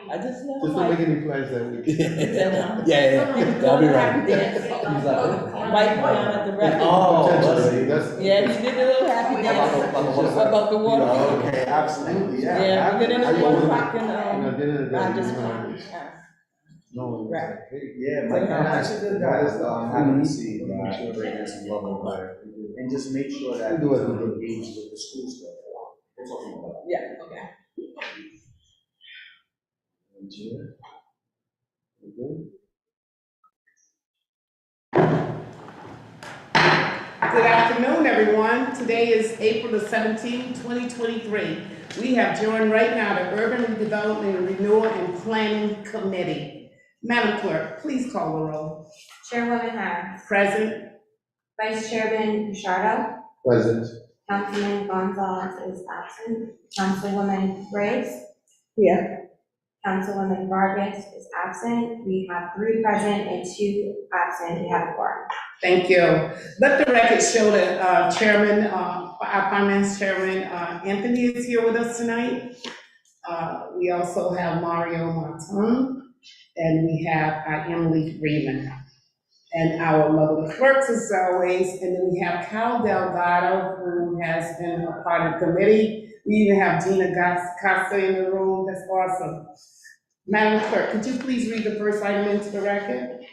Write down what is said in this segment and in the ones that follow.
I just love Just don't make any plans that week. I'll be right. Mike down at the rec. Yeah, he did a little happy dance about the water. Okay, absolutely, yeah. Yeah, we get in the water park and, I just. No, Right. Yeah, Mike, that's a good guy. I'm happy to see that greatness and love over there. And just make sure that we're engaged with the school stuff. We're talking about that. Yeah, okay. Good afternoon, everyone. Today is April the 17th, 2023. We have joined right now the Urban Redevelopment, Renewal, and Planning Committee. Madam Clerk, please call the roll. Chairwoman Harris. Present. Vice Chairman Bouchardo. Present. Councilman Gonzalez is absent. Councilwoman Graves. Yeah. Councilwoman Vargas is absent. We have 3 present and 2 absent. We have a quorum. Thank you. Let the record show that Chairman, our Finance Chairman, Anthony is here with us tonight. We also have Mario Martin, and we have Emily Freeman. And our lovely clerks as always, and then we have Cal Delgado, who has been a part of the committee. We even have Gina Costa in the room. That's awesome. Madam Clerk, could you please read the first item into the record?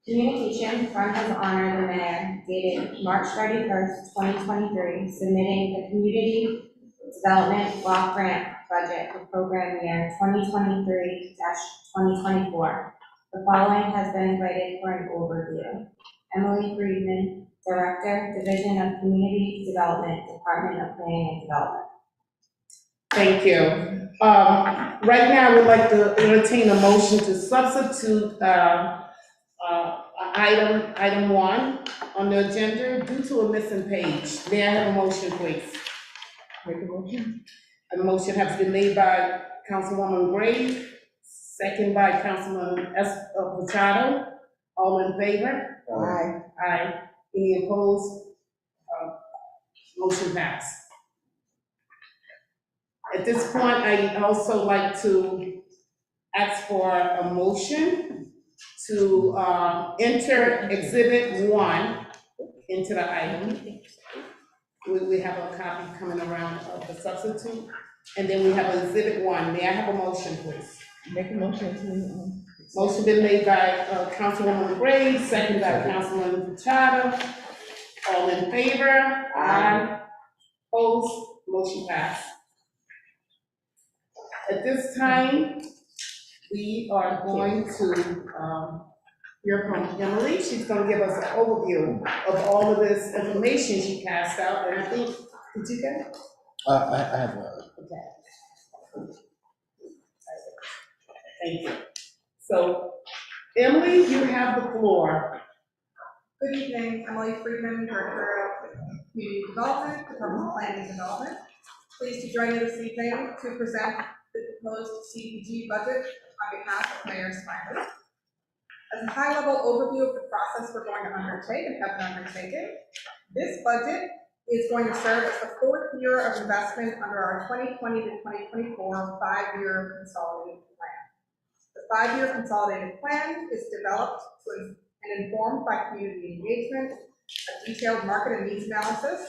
Communication from His Honor the Mayor dated March 31st, 2023, submitting the Community Development Block Grant Budget for Program Year 2023-2024. The following has been invited for an overview. Emily Friedman, Director, Division of Community Development, Department of Planning and Development. Thank you. Right now, I would like to entertain a motion to substitute item 1 on the agenda due to a missing page. May I have a motion, please? Make a motion. A motion has been made by Councilwoman Gray, second by Councilman Machado. All in favor? Aye. Aye. Any opposed? Motion passed. At this point, I also like to ask for a motion to enter Exhibit 1 into the item. We have a copy coming around of the substitute, and then we have Exhibit 1. May I have a motion, please? Make a motion to. Motion been made by Councilwoman Gray, second by Councilman Machado. All in favor? Aye. Opposed? Motion passed. At this time, we are going to hear from Emily. She's going to give us an overview of all of this information she passed out. And I think, did you get it? I have Okay. Thank you. So, Emily, you have the floor. Good evening, Emily Friedman, Director of Community Development, Department of Planning and Development. Pleased to join you this evening to present the proposed CDBG budget on behalf of Mayor Smiley. As a high-level overview of the process we're going to undertake and have been undertaking, this budget is going to serve as the 4th year of investment under our 2020 to 2024 5-year consolidated plan. The 5-year consolidated plan is developed and informed by community engagement, a detailed market and needs analysis,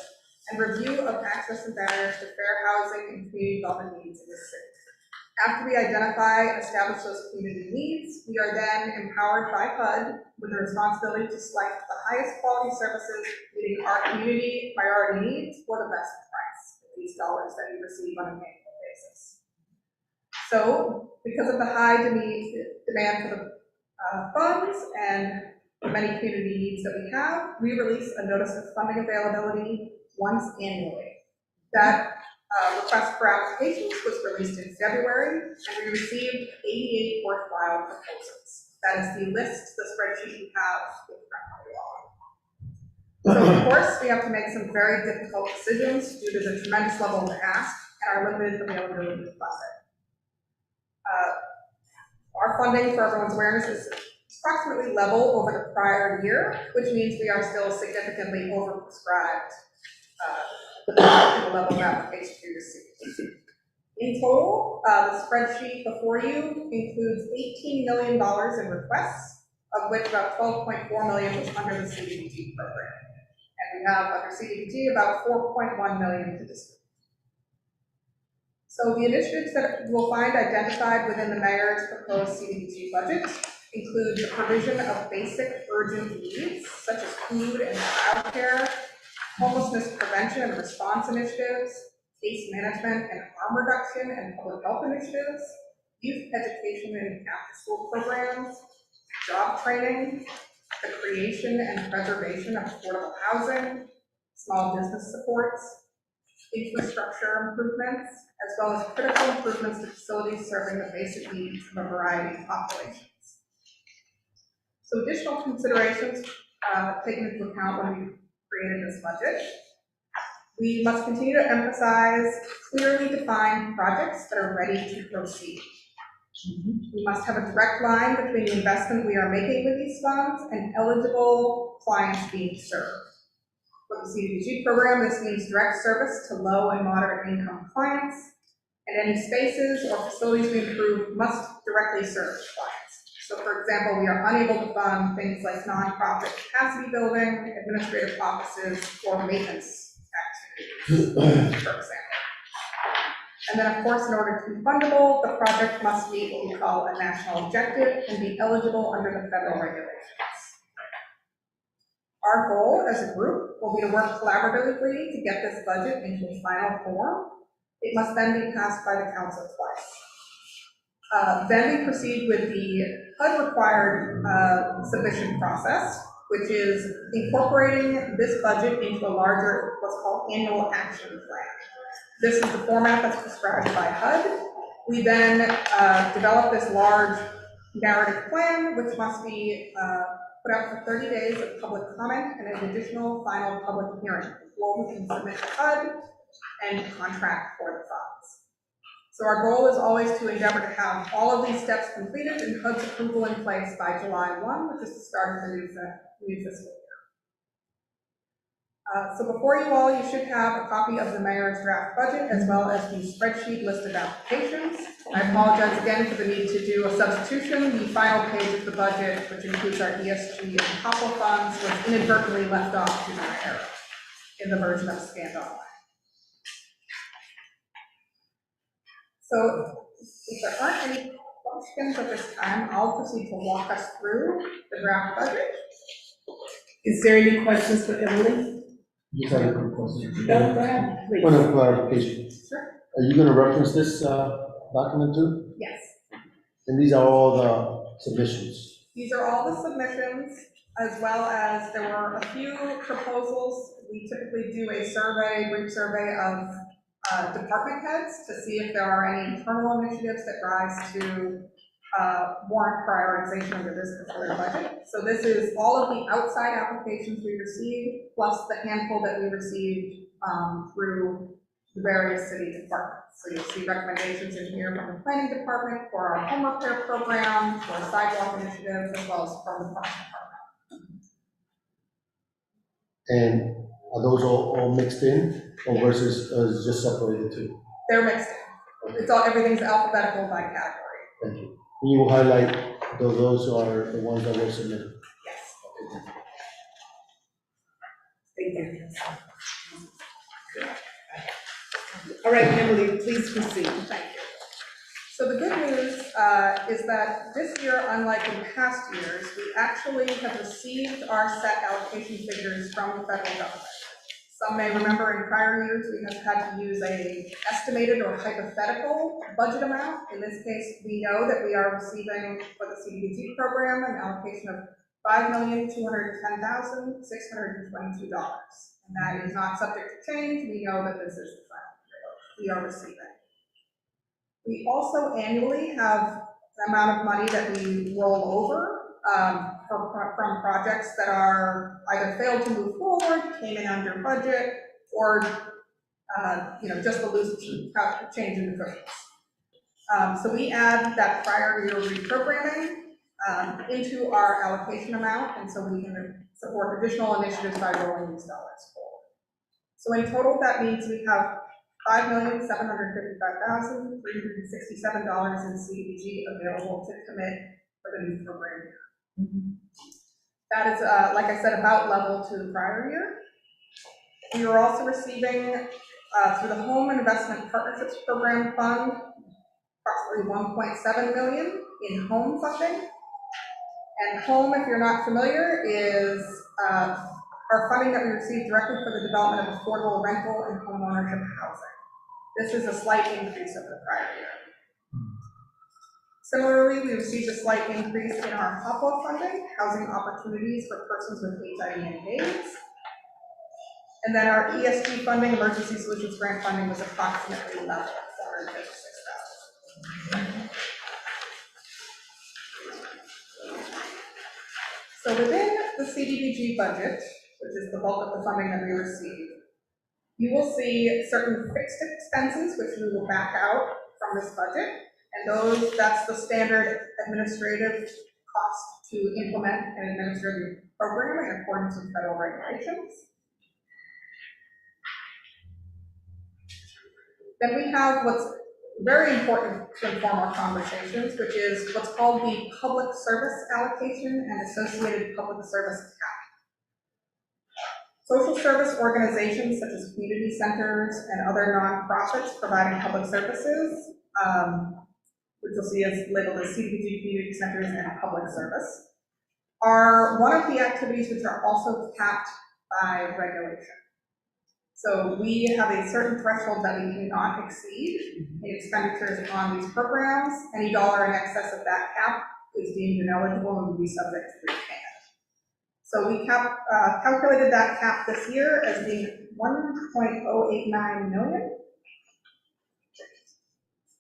and review of access and barriers to fair housing and community development needs in the city. After we identify and establish those community needs, we are then empowered by HUD with the responsibility to select the highest quality services meeting our community priority needs for the best price for these dollars that we receive on an annual basis. So, because of the high demand for the funds and the many community needs that we have, we release a notice of funding availability once annually. That request for applications was released in February, and we received 88 worthwhile proposals. That is the list, the spreadsheet we have in front of you all. So, of course, we have to make some very difficult decisions due to the tremendous level of ask and our limited availability of funding. Our funding, for everyone's awareness, is approximately level over the prior year, which means we are still significantly overprescribed the level of applications we received. In total, the spreadsheet before you includes $18 million in requests, of which about $12.4 million was under the CDBG program. And we have under CDBG about $4.1 million to distribute. So the initiatives that you will find identified within the mayor's proposed CDBG budget include the provision of basic urgent needs, such as food and childcare, homelessness prevention and response initiatives, case management and harm reduction and public health initiatives, youth education and after-school programs, job training, the creation and preservation of affordable housing, small business supports, infrastructure improvements, as well as critical improvements to facilities serving the basic needs of a variety of populations. So additional considerations taken into account when we created this budget. We must continue to emphasize clearly defined projects that are ready to proceed. We must have a direct line between the investment we are making with these funds and eligible clients being served. For the CDBG program, this means direct service to low and moderate income clients, and any spaces or facilities we improve must directly serve clients. So for example, we are unable to fund things like nonprofit capacity building, administrative offices, or maintenance activities, for example. And then of course, in order to be fundable, the project must meet what we call a national objective and be eligible under the federal regulations. Our goal as a group will be to work collaboratively to get this budget into a final form. It must then be passed by the council twice. Then we proceed with the HUD-required submission process, which is incorporating this budget into a larger, what's called annual action plan. This is the format that's prescribed by HUD. We then develop this large narrative plan, which must be put out for 30 days of public comment and an additional final public hearing before we can submit to HUD and contract for the funds. So our goal is always to endeavor to have all of these steps completed and HUD's approval in place by July 1, which is the start of the new fiscal year. So before you all, you should have a copy of the mayor's draft budget as well as the spreadsheet list of applications. I apologize again for the need to do a substitution. The final page of the budget, which includes our ESG and COPL funds, was inadvertently left off due to an error in the version of scanned online. So if there aren't any questions at this time, I'll proceed to walk us through the draft budget. Is there any questions for Emily? Just had a quick question. No, go ahead, please. Point of clarification. Sure. Are you gonna reference this document too? Yes. And these are all the submissions? These are all the submissions, as well as there were a few proposals. We typically do a survey, group survey of department heads to see if there are any internal initiatives that rise to warrant prioritization under this particular budget. So this is all of the outside applications we received, plus the handful that we received through the various city departments. So you'll see recommendations in here from the planning department for our home repair program, for sidewalk initiatives, as well as from the parks department. And are those all mixed in, or versus is just separated too? They're mixed in. It's all, everything's alphabetical by category. Thank you. And you will highlight those are the ones that were submitted. Yes. Thank you. All right, Emily, please proceed. Thank you. So the good news is that this year, unlike in past years, we actually have received our set allocation figures from the federal government. Some may remember in prior years, we have had to use a estimated or hypothetical budget amount. In this case, we know that we are receiving for the CDBG program an allocation of $5,210,622. And that is not subject to change. We know that this is the final we are receiving. We also annually have an amount of money that we roll over from projects that are either failed to move forward, came in under budget, or just the loose change in the cookies. So we add that prior year reprogramming into our allocation amount, and so we can support additional initiatives by rolling these dollars forward. So in total, that means we have $5,755,367 in CDBG available to commit for the new program year. That is, like I said, about level to the prior year. We are also receiving, through the Home Investment Partnerships Program Fund, approximately $1.7 million in home funding. And home, if you're not familiar, is our funding that we receive directly for the development of affordable rental and home ownership housing. This is a slight increase over the prior year. Similarly, we received a slight increase in our HOPWA funding, housing opportunities for persons with HIV and AIDS. And then our ESG funding, emergency solutions grant funding, was approximately level at $456,000. So within the CDBG budget, which is the bulk of the funding that we receive, you will see certain fixed expenses which we will back out from this budget. And that's the standard administrative cost to implement an administrative program in accordance with federal regulations. Then we have what's very important to inform our conversations, which is what's called the public service allocation and associated public service cap. Social service organizations such as community centers and other nonprofits providing public services, which you'll see as labeled as CDBG community centers and public service, are one of the activities which are also capped by regulation. So we have a certain threshold that we cannot exceed in expenditures on these programs. Any dollar in excess of that cap is deemed ineligible and will be subject to repayment. So we calculated that cap this year as being $1.089 million.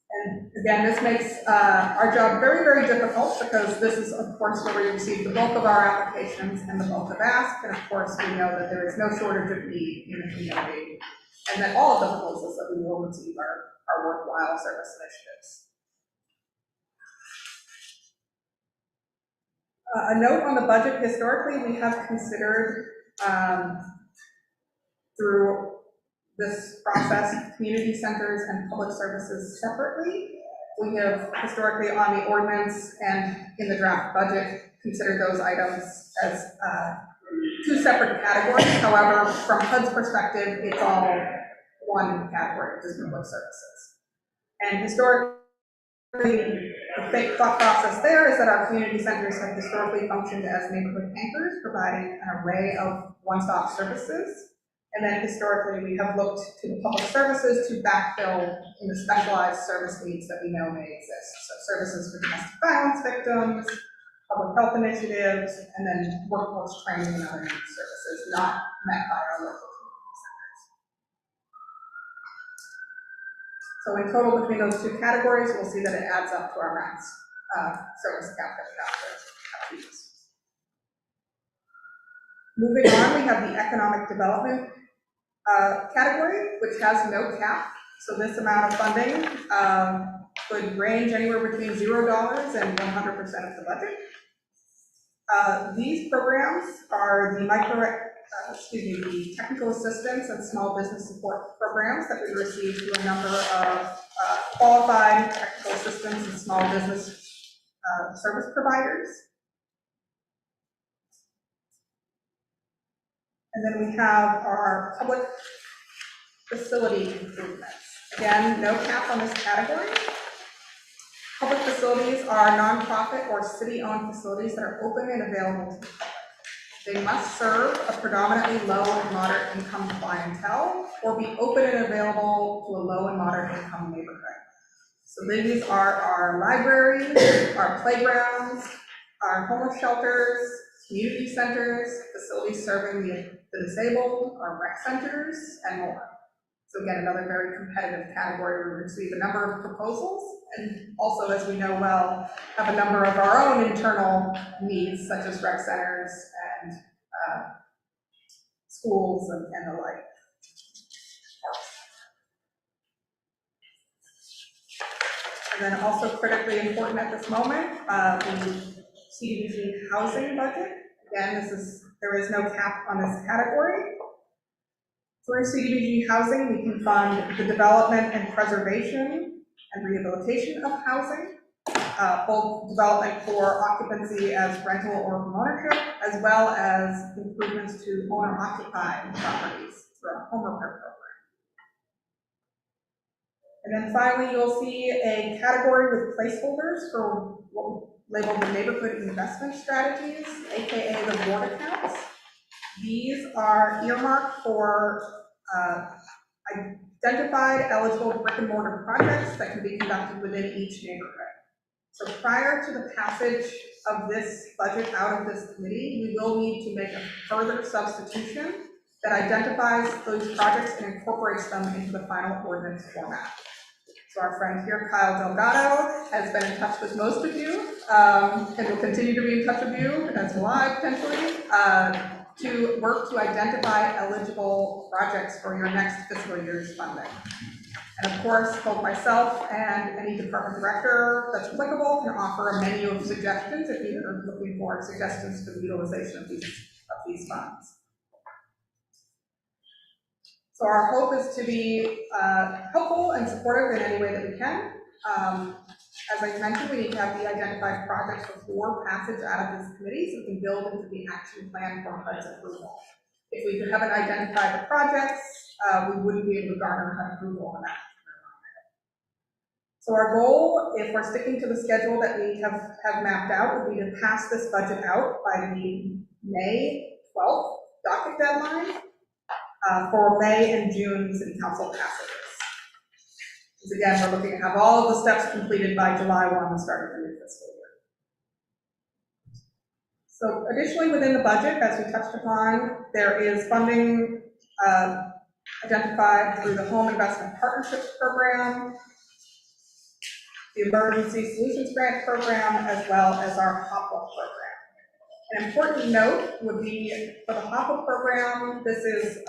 And again, this makes our job very, very difficult because this is, of course, where we receive the bulk of our applications and the bulk of ask. And of course, we know that there is no shortage of need in the community and that all of the proposals that we will receive are worthwhile service initiatives. A note on the budget, historically, we have considered through this process, community centers and public services separately. We have historically on the ordinance and in the draft budget considered those items as two separate categories. However, from HUD's perspective, it's all one category, which is public services. And historically, the thought process there is that our community centers have historically functioned as neighborhood anchors, providing an array of one-stop services. And then historically, we have looked to the public services to backfill in the specialized service needs that we know may exist. So services for domestic violence victims, public health initiatives, and then workforce training and other needs services not met by our local community centers. So in total, between those two categories, we'll see that it adds up to our max service cap that we have to use. Moving on, we have the economic development category, which has no cap. So this amount of funding could range anywhere between $0 and 100% of the budget. These programs are the the technical assistance and small business support programs that we receive through a number of qualified technical assistance and small business service providers. And then we have our public facility improvements. Again, no cap on this category. Public facilities are nonprofit or city-owned facilities that are open and available to the public. They must serve a predominantly low and moderate income clientele or be open and available to a low and moderate income neighborhood. So these are our libraries, our playgrounds, our homeless shelters, community centers, facilities serving the disabled, our rec centers, and more. So again, another very competitive category. We receive a number of proposals, and also, as we know well, have a number of our own internal needs, such as rec centers and schools and the like. And then also critically important at this moment, the CDBG housing budget. Again, there is no cap on this category. Through CDBG housing, we can fund the development and preservation and rehabilitation of housing, both development for occupancy as rental or homeownership, as well as improvements to owner-occupied properties through our home repair program. And then finally, you'll see a category with placeholders for what we labeled the neighborhood investment strategies, AKA the board accounts. These are earmarked for identified eligible brick and mortar projects that can be conducted within each neighborhood. So prior to the passage of this budget out of this committee, we will need to make a further substitution that identifies those projects and incorporates them into the final ordinance format. So our friend here, Kyle Delgado, has been in touch with most of you, and will continue to be in touch with you, as will I potentially, to work to identify eligible projects for your next fiscal year's funding. And of course, both myself and any department director that's applicable can offer a menu of suggestions if you're looking for suggestions for the utilization of these funds. So our hope is to be helpful and supportive in any way that we can. As I mentioned, we need to have the identified projects before passage out of this committee so we can build into the action plan for HUD's approval. If we haven't identified the projects, we wouldn't be able to garner HUD approval on that. So our goal, if we're sticking to the schedule that we have mapped out, would be to pass this budget out by the May 12th docket deadline for May and June city council passages. Because again, we're looking to have all of the steps completed by July 1, the start of the new fiscal year. So additionally, within the budget, as we touched upon, there is funding identified through the Home Investment Partnerships Program, the Emergency Solutions Grant Program, as well as our HOPWA program. An important note would be for the HOPWA program, this is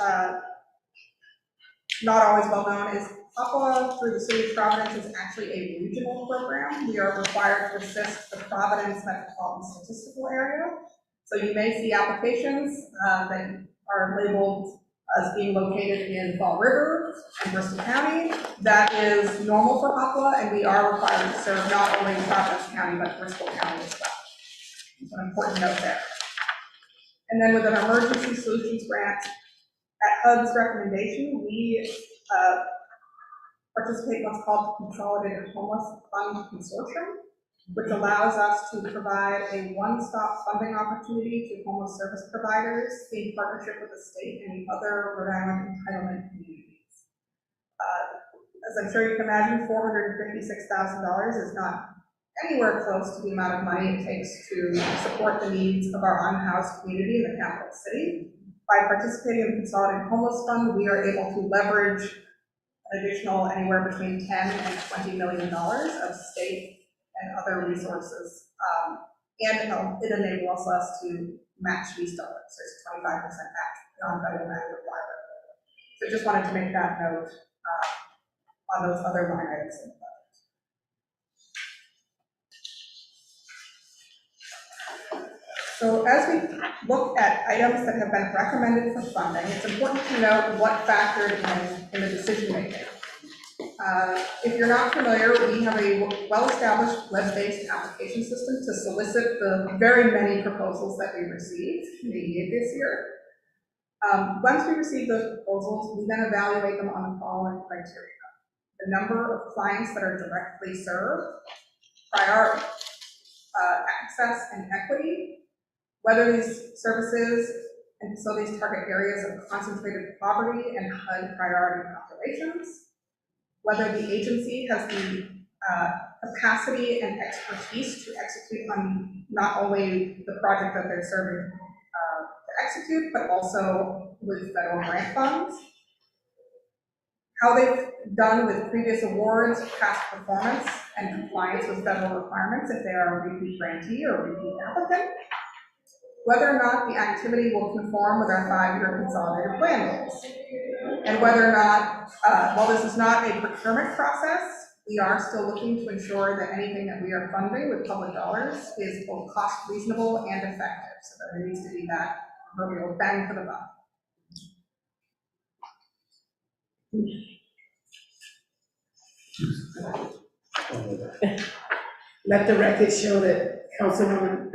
not always well known, is HOPWA through the City of Providence is actually a regional program. We are required to assist the Providence Metropolitan Statistical Area. So you may see applications that are labeled as being located in Fall River and Bristol County. That is normal for HOPWA, and we are required to serve not only Providence County, but Bristol County as well. It's an important note there. And then with an emergency solutions grant, at HUD's recommendation, we participate in what's called the Consolidated Homeless Fund Consortium, which allows us to provide a one-stop funding opportunity to homeless service providers in partnership with the state and other Rhode Island entitlement communities. As I'm sure you can imagine, $456,000 is not anywhere close to the amount of money it takes to support the needs of our unhoused community in the capital city. By participating in the Consolidated Homeless Fund, we are able to leverage an additional anywhere between $10 and $20 million of state and other resources, and it enables us to match these dollars. There's 25% match, non-federal match requirement. So just wanted to make that note on those other line items in the budget. So as we look at items that have been recommended for funding, it's important to note what factored in the decision making. If you're not familiar, we have a well-established web-based application system to solicit the very many proposals that we received this year. Once we receive those proposals, we then evaluate them on the following criteria: the number of clients that are directly served, priority, access and equity, whether these services and facilities target areas of concentrated poverty and HUD priority populations, whether the agency has the capacity and expertise to execute on not only the project that they're serving to execute, but also with federal grant funds, how they've done with previous awards, past performance, and compliance with federal requirements if they are a repeat grantee or a repeat applicant, whether or not the activity will conform with our 5-year consolidated plan goals, and whether or not, while this is not a procurement process, we are still looking to ensure that anything that we are funding with public dollars is both cost reasonable and effective, so that there needs to be that proverbial bang for the buck. Let the record show that Councilwoman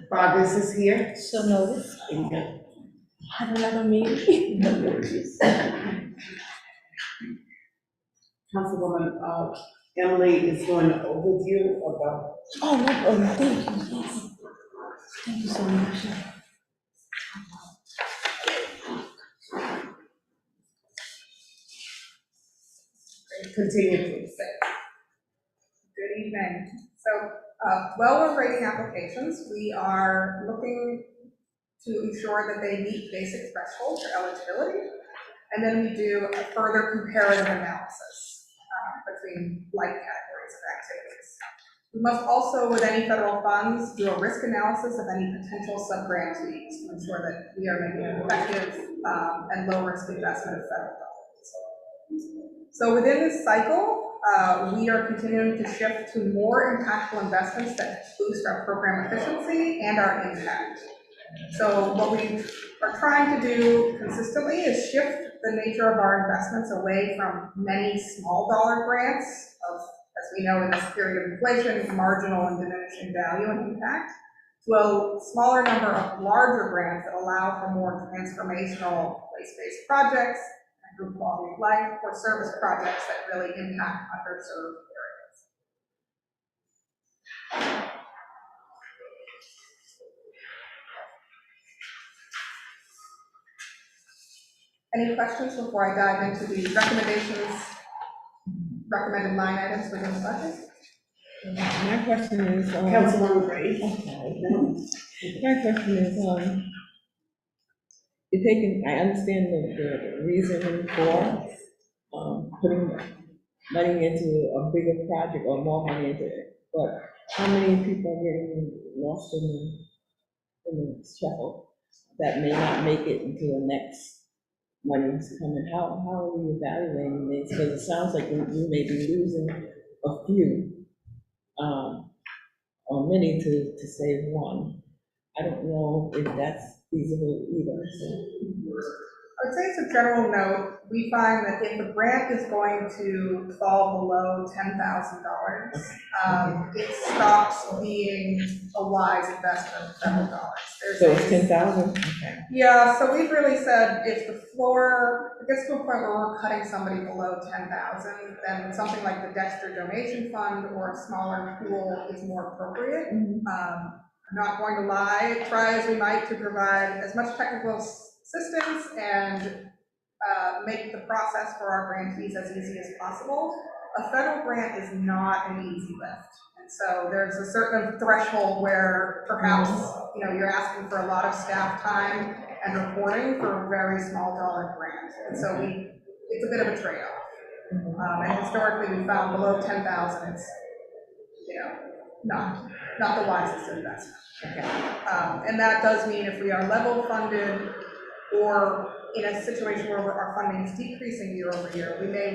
Vargas is here. So noted. There you go. Have another meeting. Councilwoman Emily is going to overview about. Oh, no, oh, thank you, yes. Thank you so much. Continue, please. Good evening. So, while we're rating applications, we are looking to ensure that they meet basic thresholds for eligibility. And then we do a further comparative analysis between like categories of activities. We must also, with any federal funds, do a risk analysis of any potential sub-grantees to ensure that we are making an effective and low-risk investment of federal dollars. So within this cycle, we are continuing to shift to more impactful investments that boost our program efficiency and our impact. So what we are trying to do consistently is shift the nature of our investments away from many small dollar grants of, as we know in this period of inflation, marginal and diminishing value and impact, to a smaller number of larger grants that allow for more transformational place-based projects, improve quality of life, or service projects that really impact underserved areas. Any questions before I dive into the recommended line items within the budget? My question is, Councilwoman Gray. my question is, you're taking, I understand the reasoning for, putting money into a bigger project or more money into it, but how many people are getting lost in the shuffle that may not make it into the next money's coming? How are we evaluating this? Because it sounds like we may be losing a few, or many to save one. I don't know if that's feasible either, so. I would say as a general note, we find that if a grant is going to fall below $10,000, it stops being a wise investment of federal dollars. So it's 10,000? Okay. Yeah, so we've really said if the floor gets to a point where we're cutting somebody below 10,000, then something like the Dexter Donation Fund or a smaller pool is more appropriate. I'm not going to lie, try as we might to provide as much technical assistance and make the process for our grantees as easy as possible. A federal grant is not an easy lift. And so there's a certain threshold where perhaps, you're asking for a lot of staff time and reporting for a very small dollar grant. And so it's a bit of a trade-off. And historically we found below 10,000, it's, not the wisest investment. Okay. And that does mean if we are level funded or in a situation where our funding is decreasing year over year, we may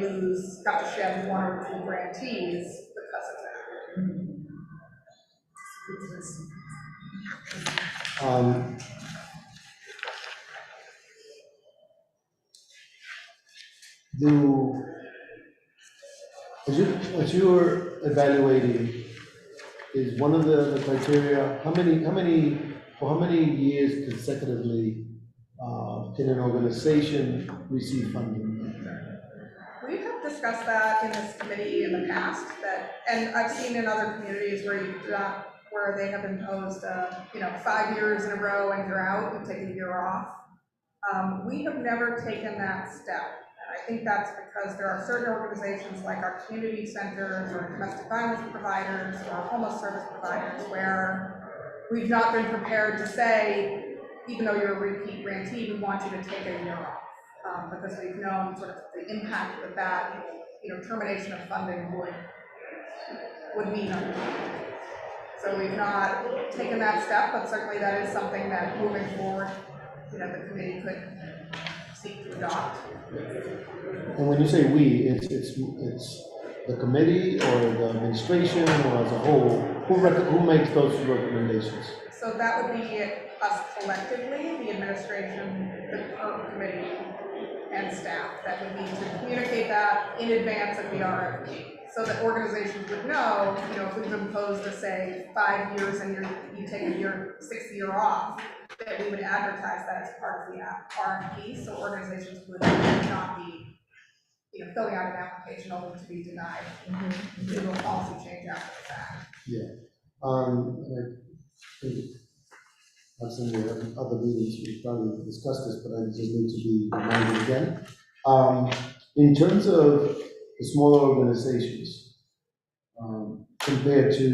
have to shed one or two grantees because of that. As you were evaluating, is one of the criteria, how many years consecutively can an organization receive funding? We have discussed that in this committee in the past, and I've seen in other communities where they have imposed 5 years in a row and you're out, you take a year off. We have never taken that step. I think that's because there are certain organizations like our community centers or domestic violence providers or homeless service providers where we've not been prepared to say, even though you're a repeat grantee, we want you to take a year off because we've known sort of the impact that termination of funding would mean on you. So we've not taken that step, but certainly that is something that moving forward, the committee could seek to adopt. And when you say we, it's the committee or the administration or as a whole, who makes those recommendations? So that would be us collectively, the administration, the committee, and staff, that we need to communicate that in advance of the RFP, so that organizations would know, if we've imposed to say 5 years and you take a year, 6th year off, that we would advertise that as part of the RFP, so organizations would not be, filling out an application only to be denied due to a policy change after the fact. And I think, I've seen the other meetings, we've probably discussed this, but I just need to be reminded again. In terms of the smaller organizations, compared to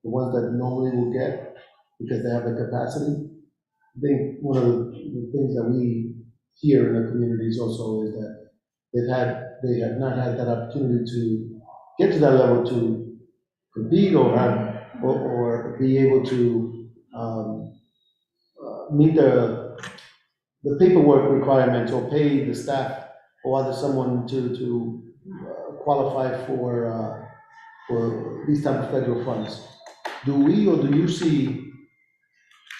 the ones that normally will get, because they have the capacity, I think one of the things that we hear in the communities also is that they have not had that opportunity to get to that level to compete or be able to meet the paperwork requirements or pay the staff or other someone to qualify for these type of federal funds. Do we or do you see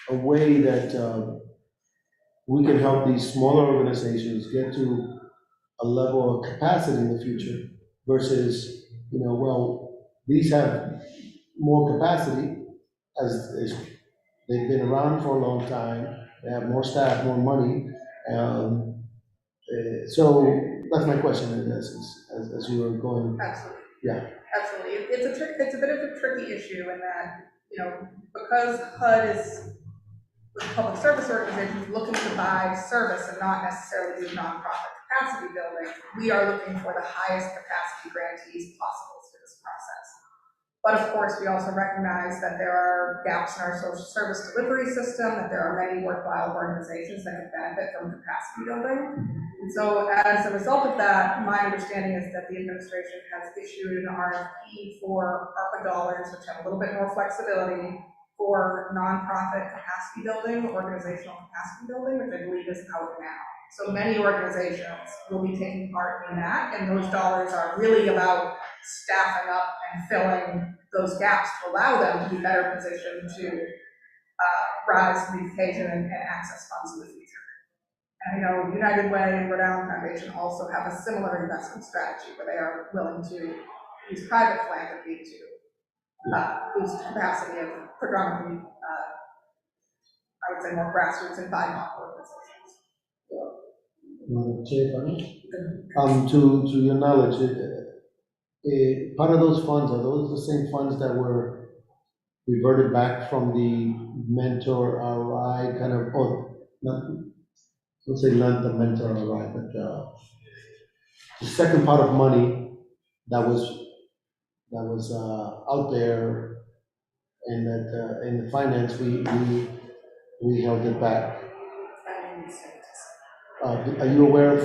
a way that we can help these smaller organizations get to a level of capacity in the future versus, these have more capacity as they've been around for a long time, they have more staff, more money. So that's my question in essence, as you were going. Absolutely. Yeah. Absolutely. It's a bit of a tricky issue in that, because HUD is, with public service organizations, looking to buy service and not necessarily do nonprofit capacity building, we are looking for the highest capacity grantees possible through this process. But of course, we also recognize that there are gaps in our social service delivery system, that there are many worthwhile organizations that can benefit from capacity building. And so as a result of that, my understanding is that the administration has issued an RFP for ARPA dollars, which have a little bit more flexibility for nonprofit capacity building, organizational capacity building, which I believe is out now. So many organizations will be taking part in that, and those dollars are really about staffing up and filling those gaps to allow them to be better positioned to rise to the occasion and access funds in the future. And I know United Way and Rhode Island Foundation also have a similar investment strategy where they are willing to use private philanthropy to boost capacity of predominantly, I would say, more grassroots and BIPOC organizations. To your knowledge, part of those funds, are those the same funds that were reverted back from the mentor RI kind of, let's say not the mentor RI, but the second pot of money that was out there, and that in the finance we held it back. Are you aware of?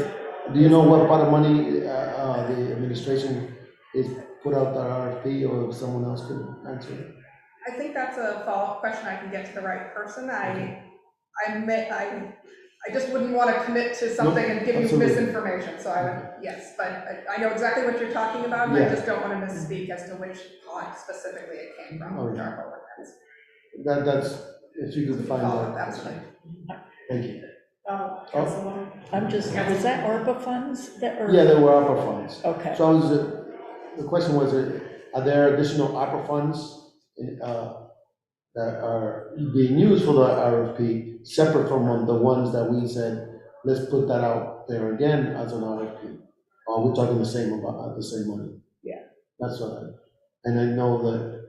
Do you know what part of money the administration is put out the RFP, or if someone else could answer it? I think that's a follow-up question. I can get to the right person. I just wouldn't want to commit to something and give you misinformation. So I would, yes, but I know exactly what you're talking about, and I just don't want to misspeak as to which pot specifically it came from. That's if you could find out. Absolutely. Thank you. Was that ARPA funds that were? Yeah, there were ARPA funds. Okay. So the question was, are there additional ARPA funds that are being used for the RFP, separate from the ones that we said, let's put that out there again as an RFP? Or we're talking the same money? Yeah. That's what and I know that,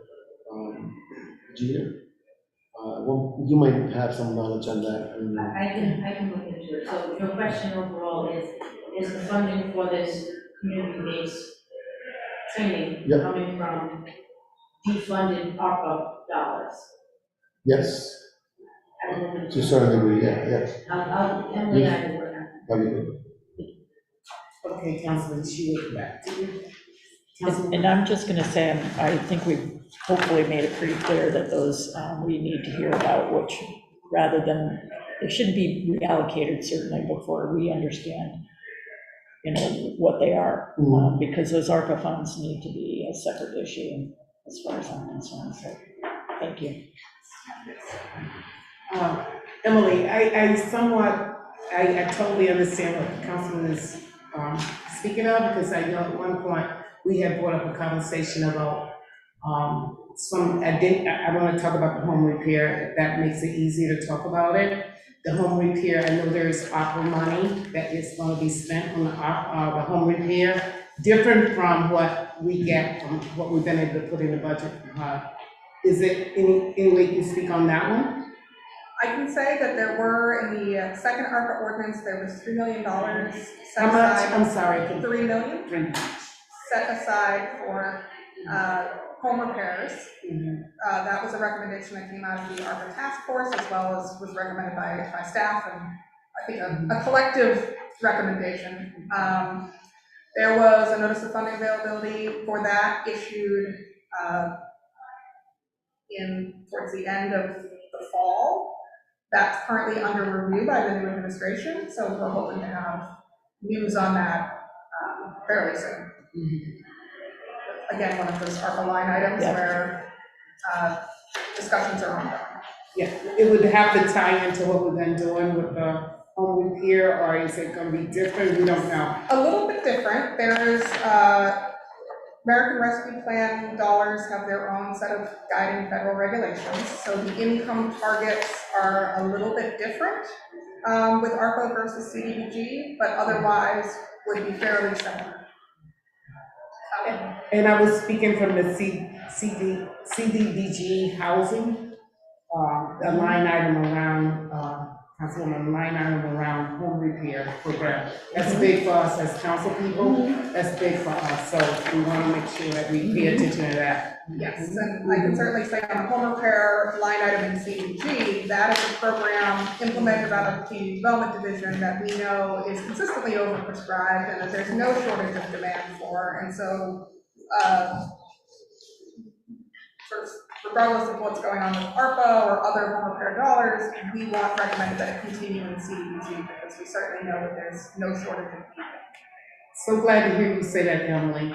Gina, well, you might have some knowledge on that. I can look into it. So your question overall is the funding for this community-based training coming from defunded ARPA dollars? Yes, to a certain degree, yes. Emily and I will work on That'd be good. Okay, Councilman, she will get back to you. And I'm just going to say, I think we've hopefully made it pretty clear that those we need to hear about, which rather than, they shouldn't be reallocated certainly before we understand, what they are, because those ARPA funds need to be a separate issue as far as I'm concerned. So, thank you. Emily, I somewhat I totally understand what the councilman is, speaking of, because I know at one point, we had brought up a conversation about, I want to talk about the home repair, if that makes it easier to talk about it. The home repair, I know there is opera money that is going to be spent on the home repair, different from what we get from what we've been able to put in the budget. Is it any way you can speak on that one? I can say that there were, in the second ARPA ordinance, there was $3 million set How much? aside. I'm sorry. $3 million Three. set aside for home repairs. Mhm. That was a recommendation that came out of the ARPA task force, as well as was recommended by staff, and I think a collective recommendation. There was a notice of funding availability for that issued towards the end of the fall. That's currently under review by the new administration, so we're hoping to have news on that fairly soon. Again, one of those ARPA line items Yeah. where discussions are ongoing. Yeah, it would have to tie into what we've been doing with the home repair, or is it gonna be different? We don't know. A little bit different. There is, American Rescue Plan dollars have their own set of guiding federal regulations, so the income targets are a little bit different with ARPA versus CDBG, but otherwise would be fairly similar. And I was speaking from the CDBG housing, a line item around, Councilwoman, a line item around home repair program. That's big for us as council people, that's big for us, so we want to make sure that we pay attention to that. Yes, and I can certainly say on the home repair line item in CDBG, that is a program implemented out of the Community Development Division that we know is consistently overprescribed and that there's no shortage of demand for, and so sort of regardless of what's going on with ARPA or other home repair dollars, we recommend that it continue in CDBG because we certainly know that there's no shortage of people. So glad to hear you say that, Emily.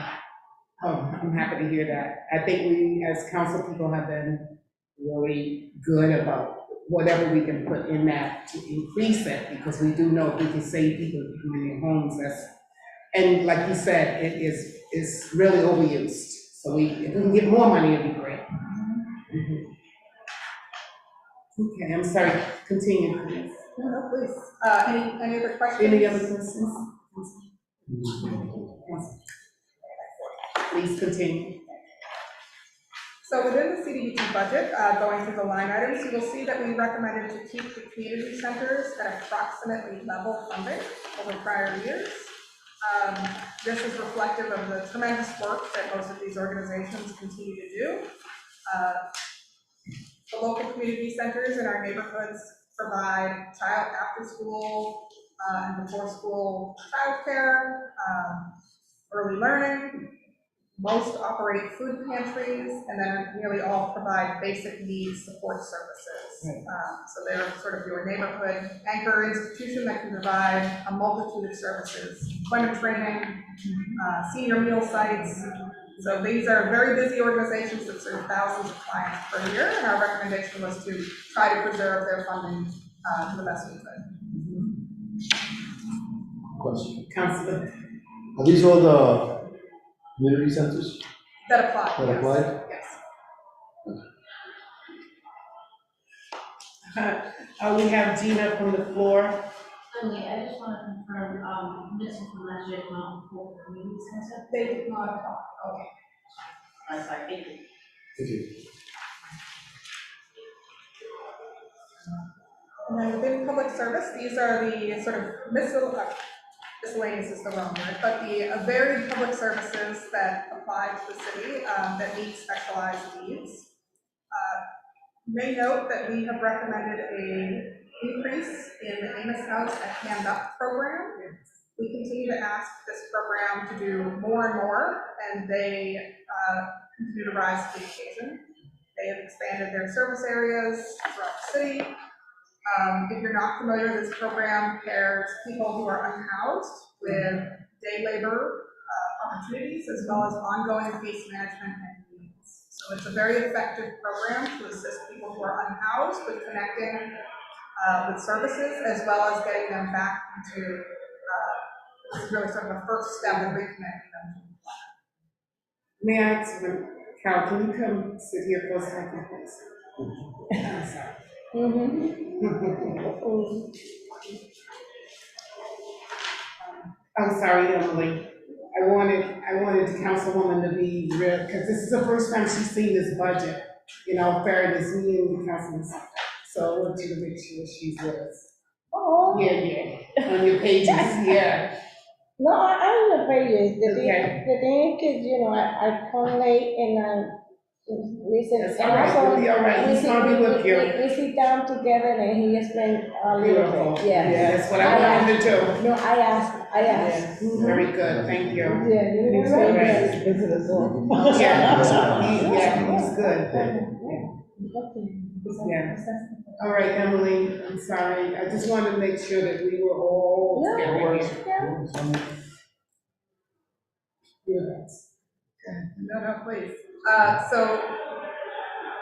I'm happy to hear that. I think we, as council people, have been really good about whatever we can put in that to increase it, because we do know if we can save people in their homes, and like you said, it's really overused. So if we can get more money, it'd be great. Okay, I'm sorry, continue, please. No, please. Any other questions? Any other questions? Please continue. So within the CDBG budget, going through the line items, you will see that we recommended to keep the community centers at approximately level funding over prior years. This is reflective of the tremendous work that most of these organizations continue to do. The local community centers in our neighborhoods provide child after-school and before-school childcare, early learning. Most operate food pantries, and then nearly all provide basic needs support services. So they're sort of your neighborhood anchor institution that can provide a multitude of services, employment training, senior meal sites. So these are very busy organizations that serve thousands of clients per year, and our recommendation was to try to preserve their funding to the best we could. Question. Councilor. Are these all the community centers That apply. that Yes. apply? Yes. We have Gina from the floor. I just want to confirm, this is from last year's Mountain Pool Community Center. They did not apply. Okay. I'm sorry, thank you. Thank you. And then within public service, these are the sort of miscellaneous is the wrong word, but the varied public services that apply to the city that meet specialized needs. You may note that we have recommended an increase in the Amos House at Hand Up program. We continue to ask this program to do more and more, and they continue to rise to the occasion. They have expanded their service areas throughout the city. If you're not familiar, this program pairs people who are unhoused with day labor opportunities, as well as ongoing case management and needs. So it's a very effective program to assist people who are unhoused with connecting with services, as well as getting them back into, this is really sort of a first step of reconnecting them. May I ask, Carol, can you come sit here for a second, please? I'm sorry. I'm sorry, Emily. I wanted the councilwoman to be real, because this is the first time she's seen this budget. In all fairness, me and the councilman. So I want you to make sure she's with us. Oh, Yeah, on your pages, yeah. no, I'm the pages. Okay. The thing is, you know, I come late and I listen. That's And all right, also, you'll be all right. He's gonna be with you. We sit down together and he explained a little Beautiful. bit, yeah. That's what I wanted to do. No, I asked. Yeah, very good, thank you. Yeah, you He's know, very right. nice to visit us all. Yeah, he's good. Yeah. All right, Emily, I'm sorry. I just wanted to make sure that we were all together here. No, please. So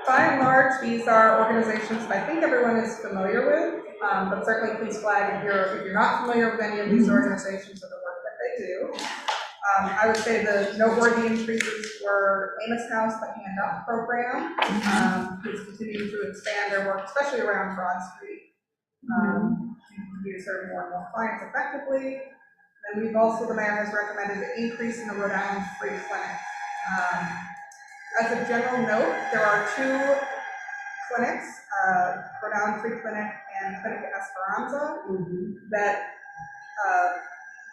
by and large, these are organizations that I think everyone is familiar with, but certainly please flag if you're not familiar with any of these organizations or the work that they do. I would say the noteworthy increases were Amos House, the Hand Up program, who's continuing to expand their work, especially around Broad Street, to serve more and more clients effectively. And we've also, the mayor has recommended an increase in the Rhode Island Free Clinic. As a general note, there are two clinics, Rhode Island Free Clinic and Clinic Esperanza, that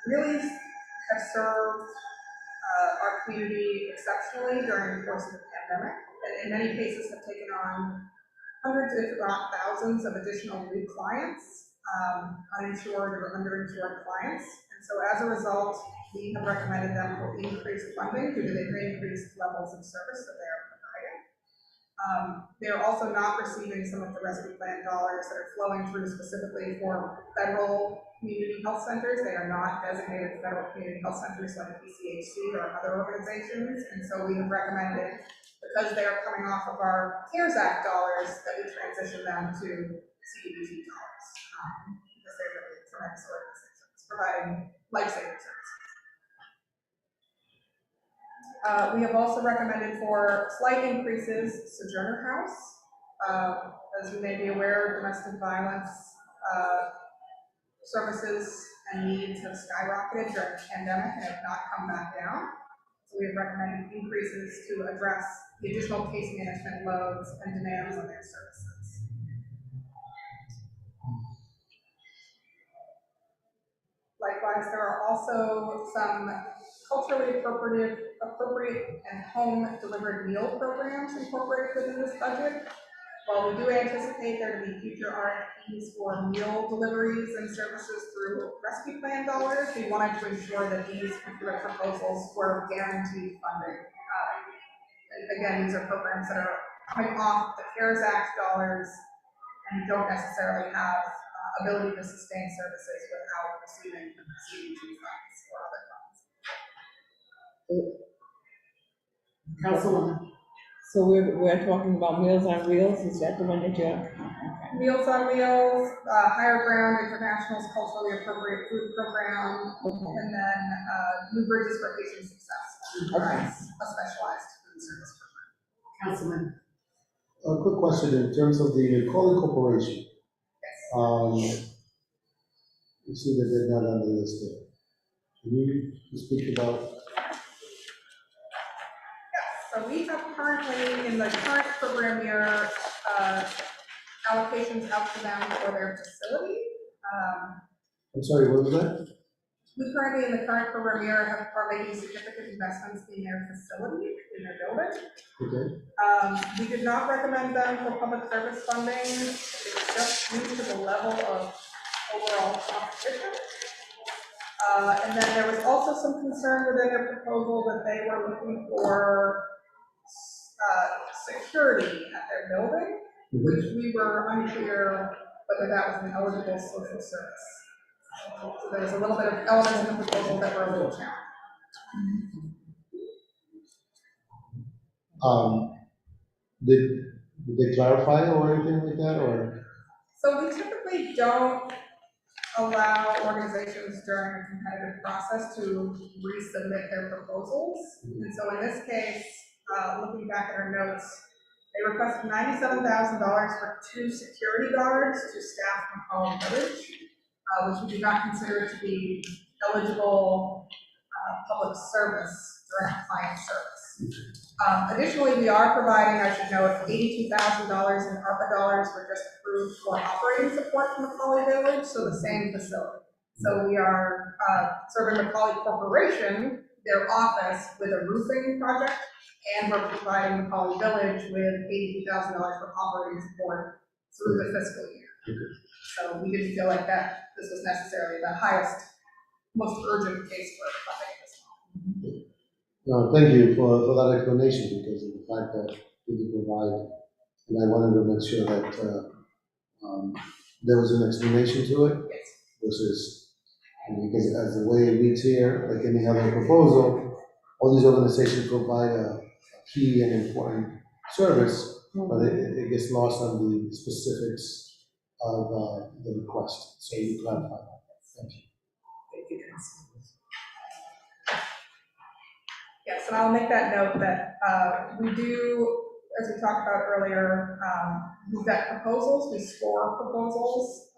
really have served our community exceptionally during the course of the pandemic, and in many cases have taken on hundreds, if not thousands, of additional new clients, uninsured or underinsured clients. And so as a result, we have recommended them for increased funding due to the increased levels of service that they are providing. They are also not receiving some of the rescue plan dollars that are flowing through specifically for federal community health centers. They are not designated federal community health centers like PCHC or other organizations. And so we have recommended, because they are coming off of our CARES Act dollars, that we transition them to CDBG dollars. Because they're really tremendous organizations providing life-saving services. We have also recommended for slight increases Sojourner House. As you may be aware, domestic violence services and needs have skyrocketed during the pandemic and have not come back down. So we have recommended increases to address the additional case management loads and demands on their services. Likewise, there are also some culturally appropriate and home-delivered meal programs incorporated within this budget. While we do anticipate there to be future RFPs for meal deliveries and services through rescue plan dollars, we wanted to ensure that these particular proposals were guaranteed funding. Again, these are programs that are coming off the CARES Act dollars and don't necessarily have ability to sustain services without receiving CDBG funds or other funds. Councilwoman. So we're talking about Meals on Wheels, is that the one that you're? Meals on Wheels, Higher Ground International's culturally appropriate food program, and then New Bridges for Patient Success, a specialized food service program. Councilman. A quick question in terms of the Macaulay Corporation. You see that they're not on the list there. Can you speak about? So we have currently, in the current program year, allocations out to them for their facility. I'm sorry, what was that? We currently, in the current program year, are making significant investments in their facility, in their building. Okay. We did not recommend them for public service funding. It's just due to the level of overall competition. And then there was also some concern within their proposal that they were looking for security at their building, which we were unclear whether that was an eligible social service. So there was a little bit of elements in the proposal that were a little challenging. Did they clarify or anything like that, or? So we typically don't allow organizations during a competitive process to resubmit their proposals. And so in this case, looking back at our notes, they requested $97,000 for 2 security guards to staff McCollum Village, which we do not consider to be eligible public service, direct client service. Additionally, we are providing, I should note, $82,000 in ARPA dollars were just approved for operating support from Macaulay Village, so the same facility. So we are serving Macaulay Corporation, their office, with a roofing project, and we're providing Macaulay Village with $82,000 for operating support through the fiscal year. So we didn't feel like that this was necessarily the highest, most urgent case for funding at this moment. No, thank you for that explanation, because of the fact that we did provide, and I wanted to make sure that there was an explanation to it. Yes. Versus, because as the way it reads here, like any other proposal, all these organizations provide a key and important service, but it gets lost on the specifics of the request. So you clarify that. Thank you. Thank you, Councilman. Yes, and I'll make that note that we do, as we talked about earlier, we vet proposals, we score proposals.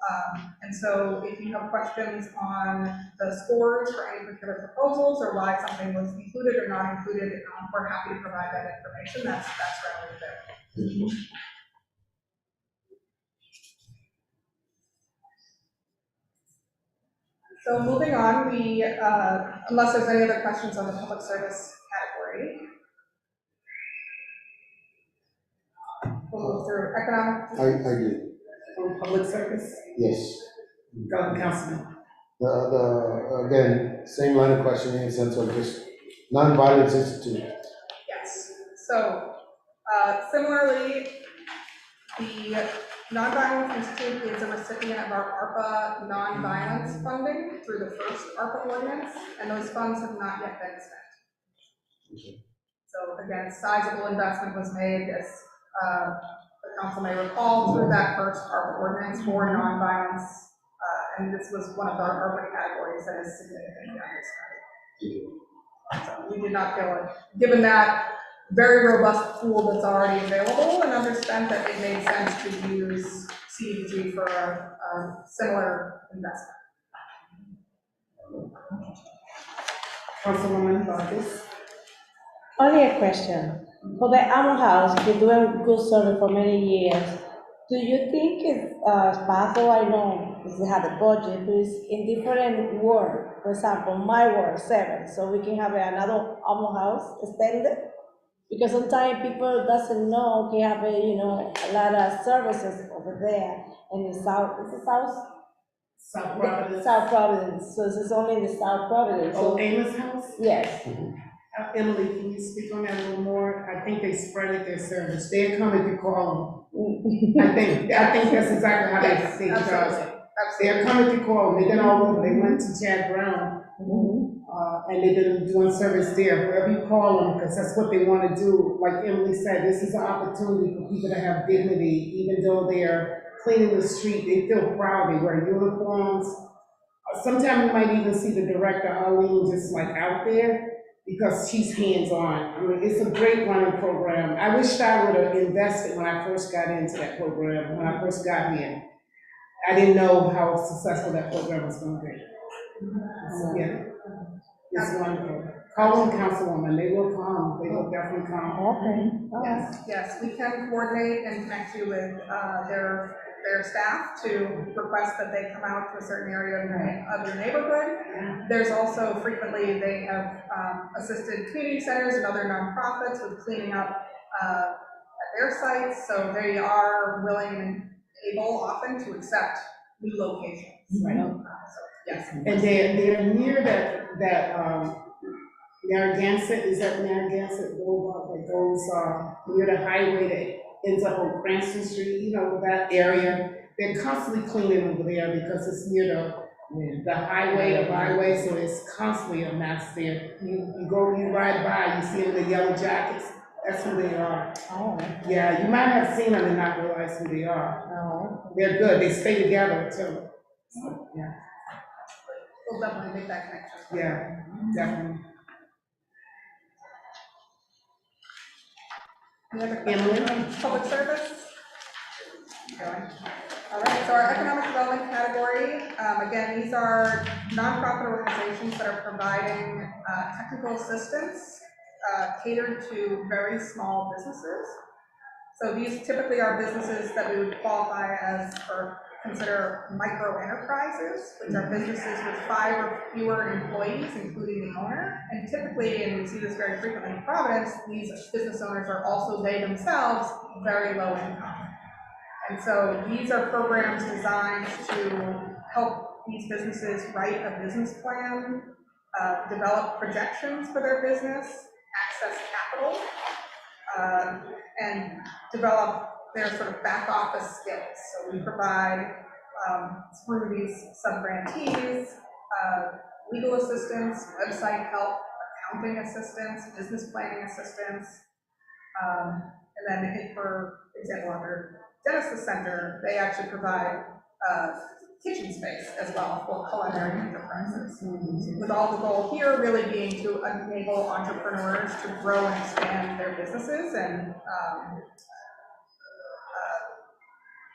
And so if you have questions on the scores for any particular proposals or why something was included or not included, we're happy to provide that information. That's readily available. So moving on, we, unless there's any other questions on the public service category, we'll move through economic. I do. On public service, Yes. Councilman. Again, same line of questioning in the sense of just nonviolence institute. Yes, so similarly, the Nonviolence Institute is a recipient of our ARPA nonviolence funding through the first ARPA ordinance, and those funds have not yet been spent. So again, sizable investment was made, as the council may recall, through that first ARPA ordinance for nonviolence, and this was one of our ARPA categories that is significantly underspent. So we did not feel like, given that very robust pool that's already available and underspent, that it made sense to use CDBG for a similar investment. Councilwoman Vargas. Only a question. For the Amo House, been doing good service for many years. Do you think it's possible, I know we have a budget, but it's in different ward, for example, my ward, 7, so we can have another Amo House extended? Because sometimes people doesn't know we have a lot of services over there in the south. Is it south? South Providence. South Providence. So this is only in the South Providence. Oh, So, Amos House? yes. Emily, can you speak on that a little more? I think they spread their service. They're coming to call them. I think that's exactly how Yes, they absolutely. They're coming to call them. They've been all over. They went to Chad Brown. And they've been doing service there, wherever you call them, because that's what they want to do. Like Emily said, this is an opportunity for people to have dignity, even though they're cleaning the street, they feel proud, they wear uniforms. Sometimes you might even see the director, Arlene, just like out there, because she's hands-on. I mean, it's a great running program. I wish I would have invested when I first got into that program, when I first got here. I didn't know how successful that program was going to be. So, yeah. It's wonderful. Call them, Councilwoman, they will come, they will definitely come. Okay. Yes, we can coordinate and connect you with their staff to request that they come out to a certain area of your neighborhood. There's also frequently, they have assisted community centers and other nonprofits with cleaning up at their sites, so they are willing and able often to accept new locations, right? So, yes. And they're near that Narragansett, is that Narragansett Boulevard that goes near the highway that ends up on Cranston Street, that area. They're constantly cleaning over there because it's near the highway, the byway, so it's constantly a mess there. You ride by, you see them in the yellow jackets, That's who they are. Oh, Yeah, you might have seen them and not realize who they are. no. They're good, they stay together too. So, yeah, We'll definitely make that connection. yeah, definitely. Any other Emily? questions on public service? Going. All right, so our economic development category, again, these are nonprofit organizations that are providing technical assistance catered to very small businesses. So these typically are businesses that we would qualify as or consider micro enterprises, which are businesses with 5 or fewer employees, including the owner. And typically, and we see this very frequently in Providence, these business owners are also they themselves very low income. And so these are programs designed to help these businesses write a business plan, develop projections for their business, access capital, and develop their sort of back office skills. So we provide, through these sub-grantees, legal assistance, website help, accounting assistance, business planning assistance, and then for example, under Genesis Center, they actually provide kitchen space as well for culinary enterprises. With all the goal here really being to enable entrepreneurs to grow and expand their businesses and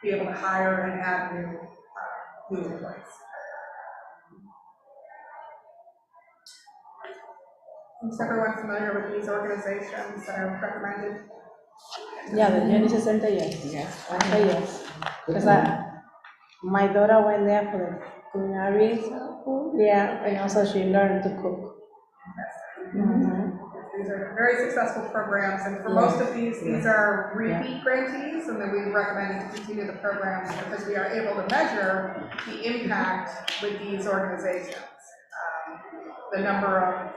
be able to hire and add new employees. Is everyone familiar with these organizations that are recommended? Yeah, the Genesis Center, yes. Yes. I say yes. Because my daughter went there for the culinary school. Yeah, and also she learned to cook. These are very successful programs, and for most of these are repeat grantees, and then we recommend to continue the programs because we are able to measure the impact with these organizations. The number of,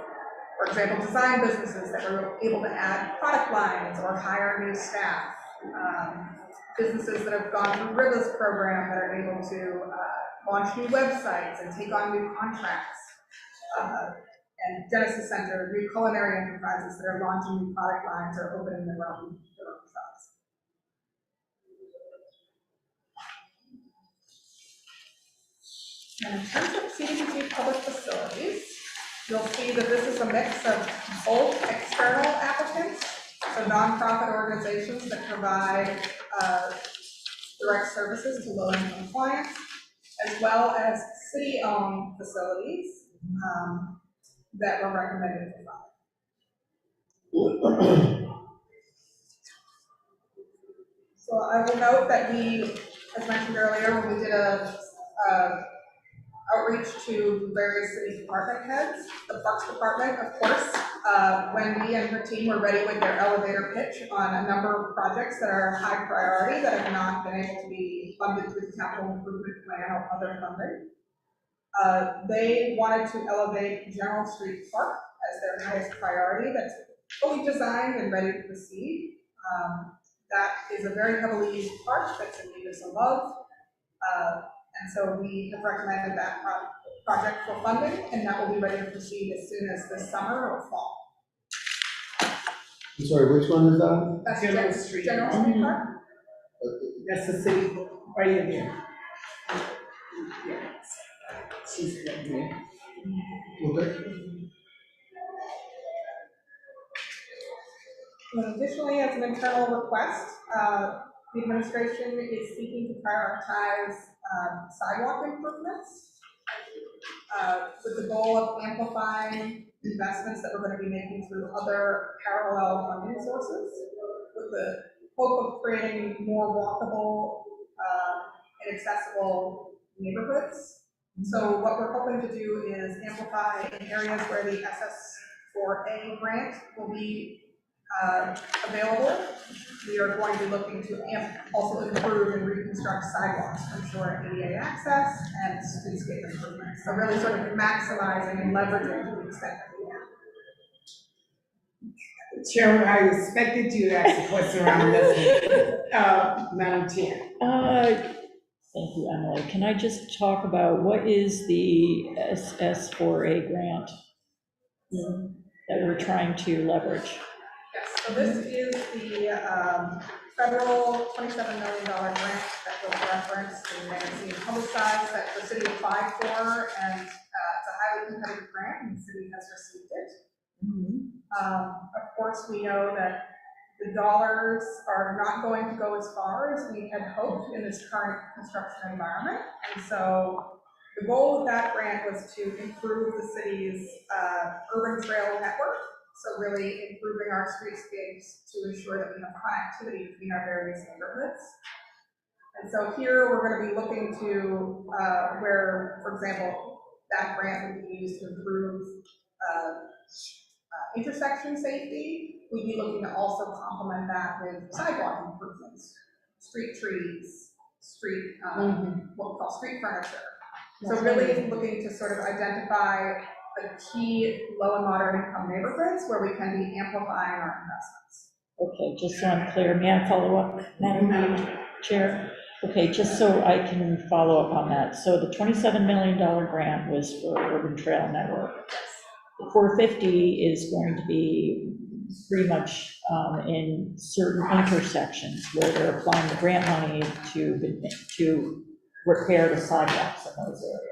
for example, design businesses that were able to add product lines or hire new staff. Businesses that have gone through RIBA's program that are able to launch new websites and take on new contracts. And Genesis Center, new culinary enterprises that are launching new product lines or opening their own shops. And in terms of CDBG public facilities, you'll see that this is a mix of both external applicants, so nonprofit organizations that provide direct services to low-income clients, as well as city-owned facilities that were recommended for funding. So I will note that we, as mentioned earlier, when we did a outreach to various city department heads, the Parks Department, of course, Wendy and her team were ready with their elevator pitch on a number of projects that are high priority that have not been able to be funded through the capital improvement plan or other funding. They wanted to elevate General Street Park as their highest priority. That's fully designed and ready to proceed. That is a very heavily used park that's in need of some love. And so we have recommended that project for funding, and that will be ready to proceed as soon as this summer or fall. I'm sorry, which one is that? That's General Street. General Street Park. That's the city, right in there. Yeah. She's right there. Okay. And additionally, as an internal request, the administration is seeking to prioritize sidewalk improvements with the goal of amplifying investments that we're going to be making through other parallel funding sources, with the hope of creating more walkable and accessible neighborhoods. So what we're hoping to do is amplify in areas where the SS4A grant will be available. We are going to be looking to also improve and reconstruct sidewalks to ensure ADA access and streetscape improvements. So really sort of maximizing and leveraging to the extent that we can. Chairman, I expected you to ask a question around this, Madam Chair. Thank you, Emily. Can I just talk about what is the SS4A grant that we're trying to leverage? Yes, So this is the federal $27 million grant that was referenced in magazine publicized that the city applied for, and it's a highly competitive grant, and the city has received it. Of course, we know that the dollars are not going to go as far as we had hoped in this current construction environment, and so the goal of that grant was to improve the city's urban trail network. So really improving our streetscapes to ensure that we have connectivity between our various neighborhoods. And so here we're going to be looking to where, for example, that grant would be used to improve intersection safety. We'd be looking to also complement that with sidewalk improvements, street trees, street, what we call street furniture. So really looking to sort of identify the key low and moderate income neighborhoods where we can be amplifying our investments. Okay, just so I'm clear, may I follow up, Madam Chair? Okay, just so I can follow up on that. So the $27 million grant was for Urban Trail Network. The 450 is going to be pretty much in certain intersections where they're applying the grant money to repair the sidewalks in those areas.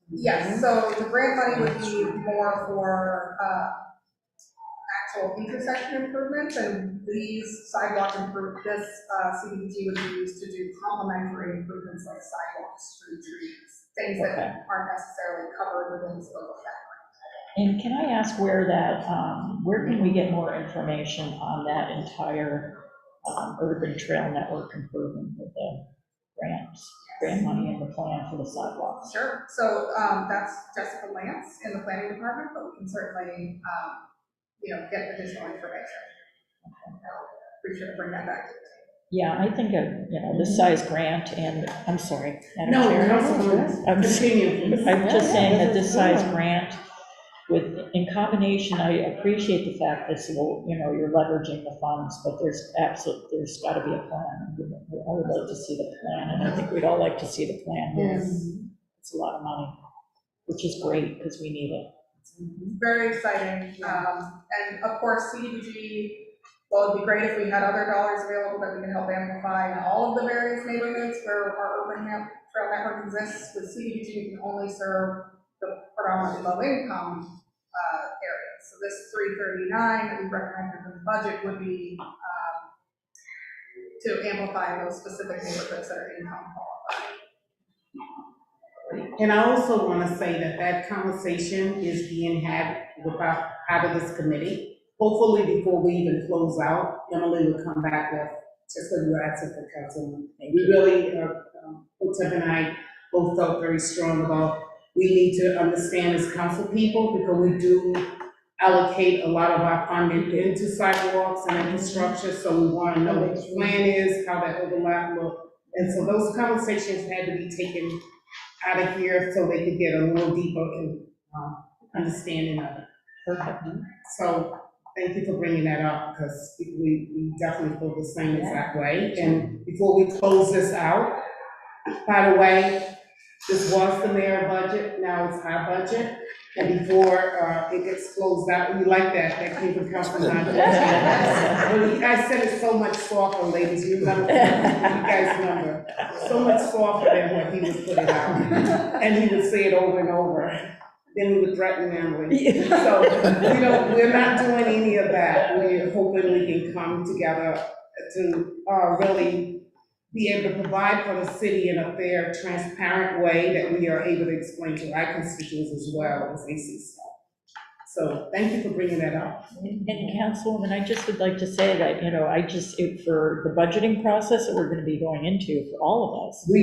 Yes, so the grant money would be more for actual intersection improvements, and these sidewalk improvements, this CDBG would be used to do complementary improvements like sidewalks, street trees, things that aren't necessarily covered within the scope of that grant. And can I ask where can we get more information on that entire urban trail network improvement with the grant money and the plan for the sidewalks? Sure. So that's Jessica Lance in the planning department, but we can certainly, get additional information. Be sure to bring that back. Yeah, I think this size grant, and I'm sorry, Madam Chair. I'm just saying that this size grant in combination, I appreciate the fact that you're leveraging the funds, but there's got to be a plan. I would like to see the plan, and I think we'd all like to see the plan. Yes. It's a lot of money, which is great because we need it. Very exciting. And of course, CDBG, well, it'd be great if we had other dollars available that we can help amplify in all of the various neighborhoods where our urban trail network exists. With CDBG, we can only serve the predominantly low income areas. So this 339 that we recommended in the budget would be to amplify those specific neighborhoods that are income qualified. And I also want to say that conversation is being had out of this committee. Hopefully, before we even close out, Emily will come back with just what you asked for council. We really, Otep and I both felt very strong about we need to understand as council people, because we do allocate a lot of our funding into sidewalks and infrastructure, so we want to know what the plan is, how that overlap looks. And so those conversations had to be taken out of here so they could get a little deeper understanding of it. Perfect. So thank you for bringing that up, because we definitely feel the same exact way. And before we close this out, by the way, this was the mayor budget, now it's our budget. And before it gets closed out, we like that came from Councilman Hodges. Well, you guys said it so much softer, ladies, you remember, you guys remember, so much softer than what he would put it out. And he would say it over and over. Then we would threaten Emily. So, we're not doing any of that. We're hoping we can come together to really be able to provide for the city in a fair, transparent way that we are able to explain to our constituents as well as they see stuff. So thank you for bringing that up. And Councilwoman, I just would like to say that, for the budgeting process that we're going to be going into for all of us, we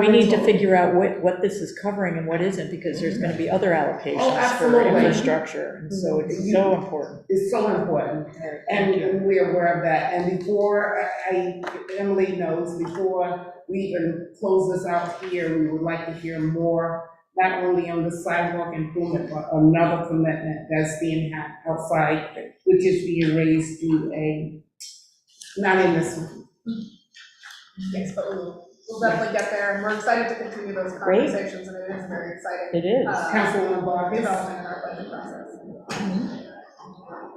need to figure out what this is covering and what isn't, because there's going to be other allocations for infrastructure. And so it's so important. It's so important. And we're aware of that. And before Emily knows, before we even close this out here, we would like to hear more, not only on the sidewalk improvement, but another commitment that's being had outside, which is being raised through not in this one. Yes, but we'll definitely get there, and we're excited to continue those conversations, and it is very exciting. It is. Councilwoman Vargas. Development in our budget process.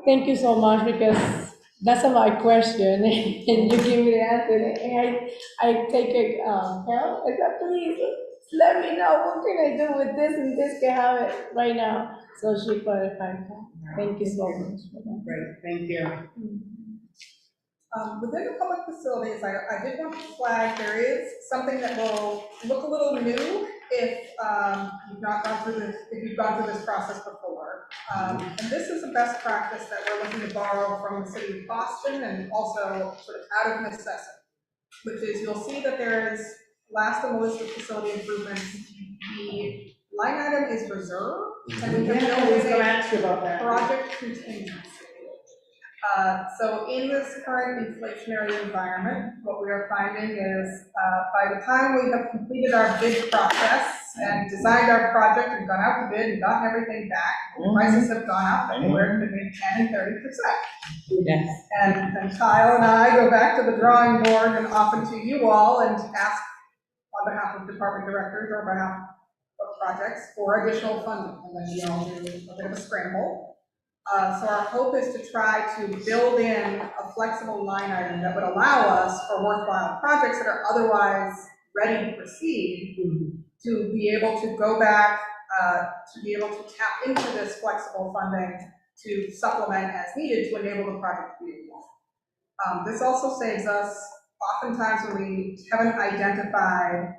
Thank you so much, because That's my question, and you give me the answer, and I take it, Carol, I said, please, let me know, what can I do with this, and this can have it right now, so she clarified that. Thank you so much for that. Great, thank you. Within the public facilities, I did want to flag, there is something that will look a little new if you've not gone through this, if you've gone through this process before. And this is a best practice that we're looking to borrow from the city of Boston and also sort of out of necessity, which is you'll see that there is, last on the list of facility improvements, the line item is reserved, and we have Yeah, I was built gonna in ask you about a that. project contingency. So in this current inflationary environment, what we are finding is, by the time we have completed our bid process and designed our project and gone out to bid and gotten everything back, prices have gone up anywhere between 10 and 30%. Yes. And Kyle and I go back to the drawing board and often to you all and ask on behalf of department directors or on behalf of projects for additional funding. And then we all do a bit of a scramble. So our hope is to try to build in a flexible line item that would allow us for worthwhile projects that are otherwise ready to proceed, to be able to go back, to be able to tap into this flexible funding to supplement as needed to enable the project to be able. This also saves us, oftentimes when we haven't identified,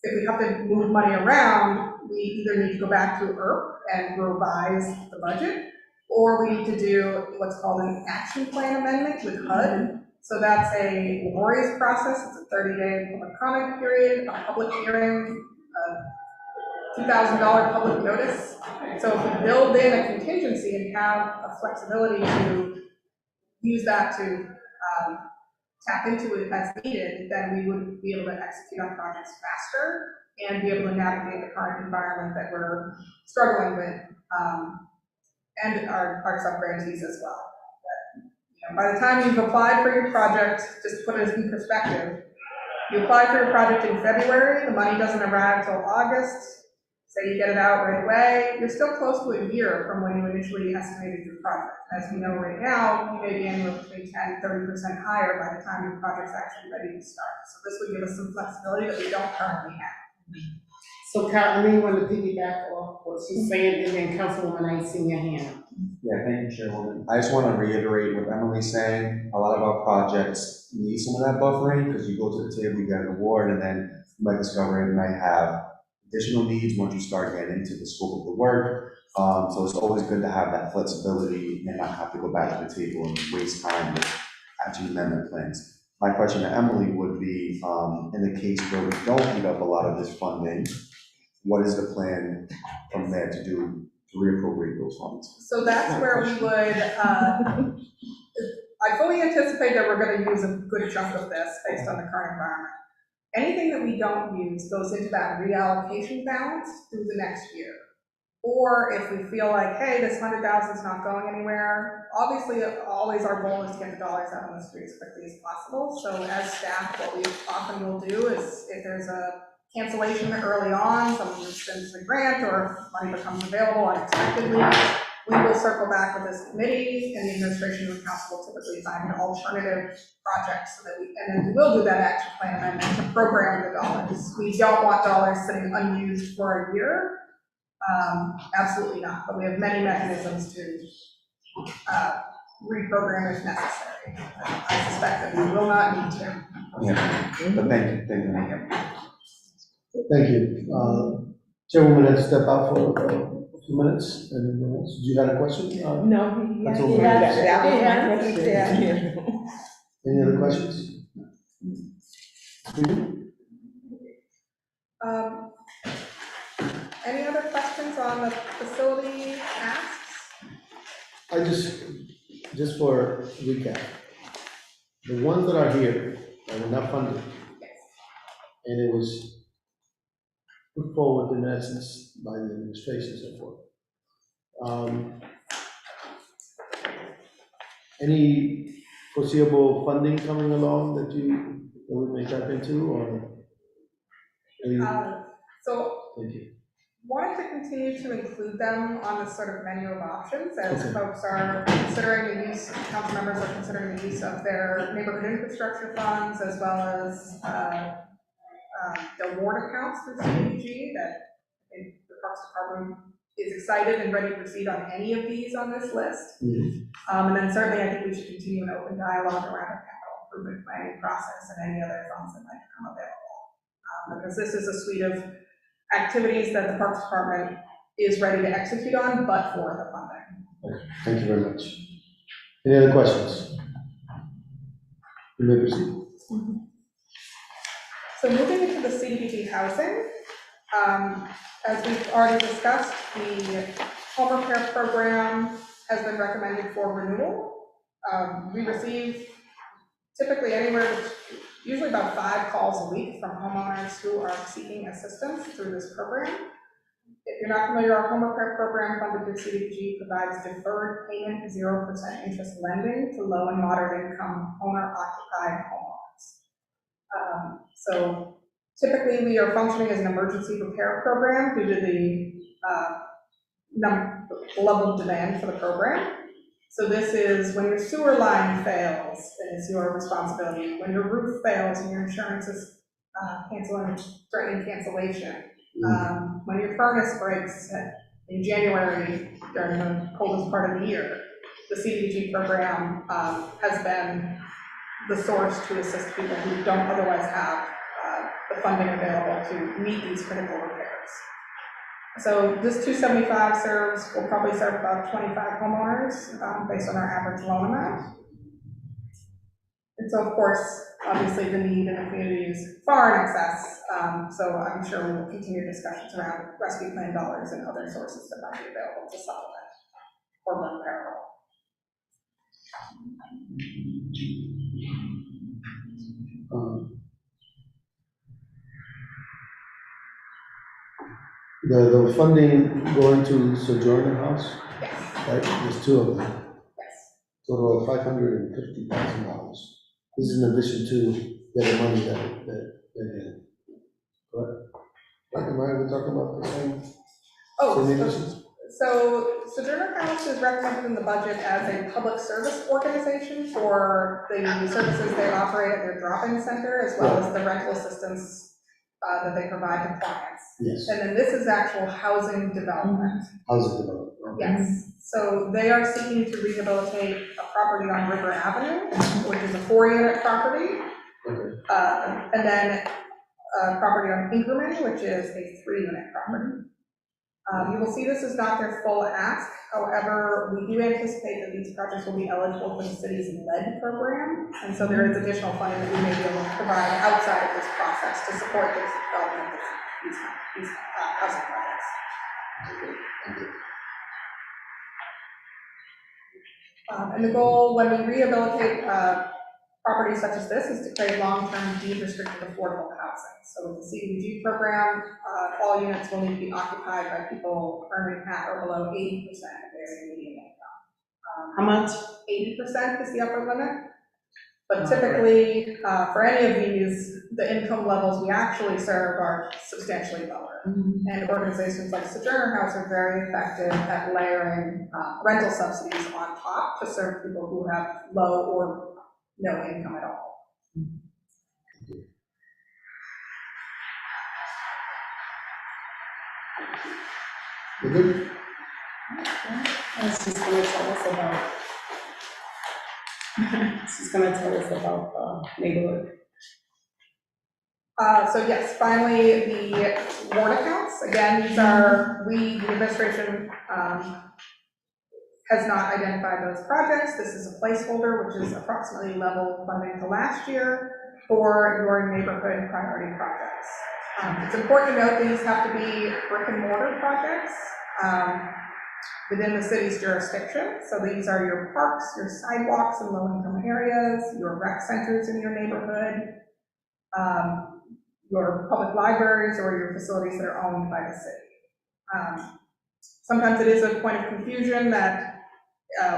if we have to move money around, we either need to go back to IRP and revise the budget, or we need to do what's called an action plan amendment with HUD. So that's a laborious process. It's a 30-day public comment period, a public hearing, a $2,000 public notice. So if we build in a contingency and have a flexibility to use that to tap into it as needed, then we would be able to execute on projects faster and be able to navigate the current environment that we're struggling with, and our sub-grantees as well. But, you know, by the time you've applied for your project, just to put it in perspective, you apply for your project in February, the money doesn't arrive till August, say you get it out right away, you're still close to a year from when you initially estimated your project. As we know right now, you may be anywhere between 10 and 30% higher by the time your project's actually ready to start. So this would give us some flexibility that we don't currently have. So Carol, I may want to piggyback off what she's saying, and then Councilwoman, I see your hand. Yeah, thank you, Chairwoman. I just want to reiterate what Emily's saying. A lot of our projects need some of that buffering because you go to the table, you get an award, and then you might discover it might have additional needs once you start getting into the scope of the work. So it's always good to have that flexibility and not have to go back to the table and waste time with action amendment plans. My question to Emily would be, in the case where we don't eat up a lot of this funding, what is the plan from there to do to reappropriate those funds? So that's where we would, I fully anticipate that we're going to use a good chunk of this based on the current environment. Anything that we don't use goes into that reallocation balance through the next year. Or if we feel like, hey, this 100,000 is not going anywhere, obviously, always our goal is to get the dollars out on the street as quickly as possible. So as staff, what we often will do is if there's a cancellation early on, someone sends a grant or money becomes available unexpectedly, we will circle back with this committee, and the administration and council will typically find an alternative project so that we, and then we will do that action plan amendment to program the dollars. We don't want dollars sitting unused for a year. Absolutely not, but we have many mechanisms to reprogram if necessary. I suspect that we will not need to. Yeah, but thank you. Thank you. Chairwoman had to step out for a few minutes. Anyone else? Did you have a question? No, That's that okay. that was my question. Yeah. Any other questions? Any other questions on the facility asks? I just for recap, the ones that are here that were not funded, and it was put forward in essence by the administration and so forth. Any foreseeable funding coming along that we may tap into, or? Any- So Thank you. wanted to continue to include them on this sort of menu of options as folks are considering the use, council members are considering the use of their neighborhood infrastructure funds as well as the award accounts for CDBG that I think the Parks Department is excited and ready to proceed on any of these on this list. And then certainly I think we should continue an open dialogue around the capital improvement planning process and any other funds that might become available. Because this is a suite of activities that the Parks Department is ready to execute on, but for the funding. Thank you very much. Any other questions? You may proceed. So moving into the CDBG housing, as we've already discussed, the home repair program has been recommended for renewal. We receive typically usually about 5 calls a week from homeowners who are seeking assistance through this program. If you're not familiar, our home repair program funded through CDBG provides deferred payment 0% interest lending to low and moderate income owner-occupied homeowners. So typically we are functioning as an emergency repair program due to the level of demand for the program. So this is when your sewer line fails, then it's your responsibility. When your roof fails and your insurance is threatening cancellation. When your furnace breaks in January during the coldest part of the year, the CDBG program has been the source to assist people who don't otherwise have the funding available to meet these critical repairs. So this 275 will probably serve about 25 homeowners based on our average loan amount. And so of course, obviously the need in the community is far in excess. So I'm sure we will continue discussions around rescue plan dollars and other sources that might be available to supplement or run parallel. The funding going to Sojourner House, Yes. right? There's 2 of them. Yes. Total of $550,000. This is in addition to the other money that they had. Correct? Am I talking about the same? So Sojourner House is recommended in the budget as a public service organization for the services they operate at their drop-in center, as well as the rental assistance that they provide to clients. Yes. And then this is actual housing development. Housing development. Okay. Yes. So they are seeking to rehabilitate a property on River Avenue, which is a 4-unit property. Okay. And then a property on Inkerman, which is a 3-unit property. You will see this is not their full ask. However, we do anticipate that these projects will be eligible for the city's lead program. And so there is additional funding that we may be able to provide outside of this process to support this development of these housing projects. And the goal when we rehabilitate properties such as this is to create long-term deed-restricted affordable housing. So with the CDBG program, all units will need to be occupied by people earning at or below 80% of their median income. How much? 80% is the upper limit. But typically, for any of these, the income levels we actually serve are substantially lower. And organizations like Sojourner House are very effective at layering rental subsidies on top to serve people who have low or no income at all. You good? She's going to tell us about neighborhood. So yes, finally, the warrant accounts. Again, these are, the administration has not identified those projects. This is a placeholder, which is approximately level funding to last year for your neighborhood priority projects. It's important to note these have to be brick and mortar projects within the city's jurisdiction. So these are your parks, your sidewalks in low-income areas, your rec centers in your neighborhood, your public libraries, or your facilities that are owned by the city. Sometimes it is a point of confusion that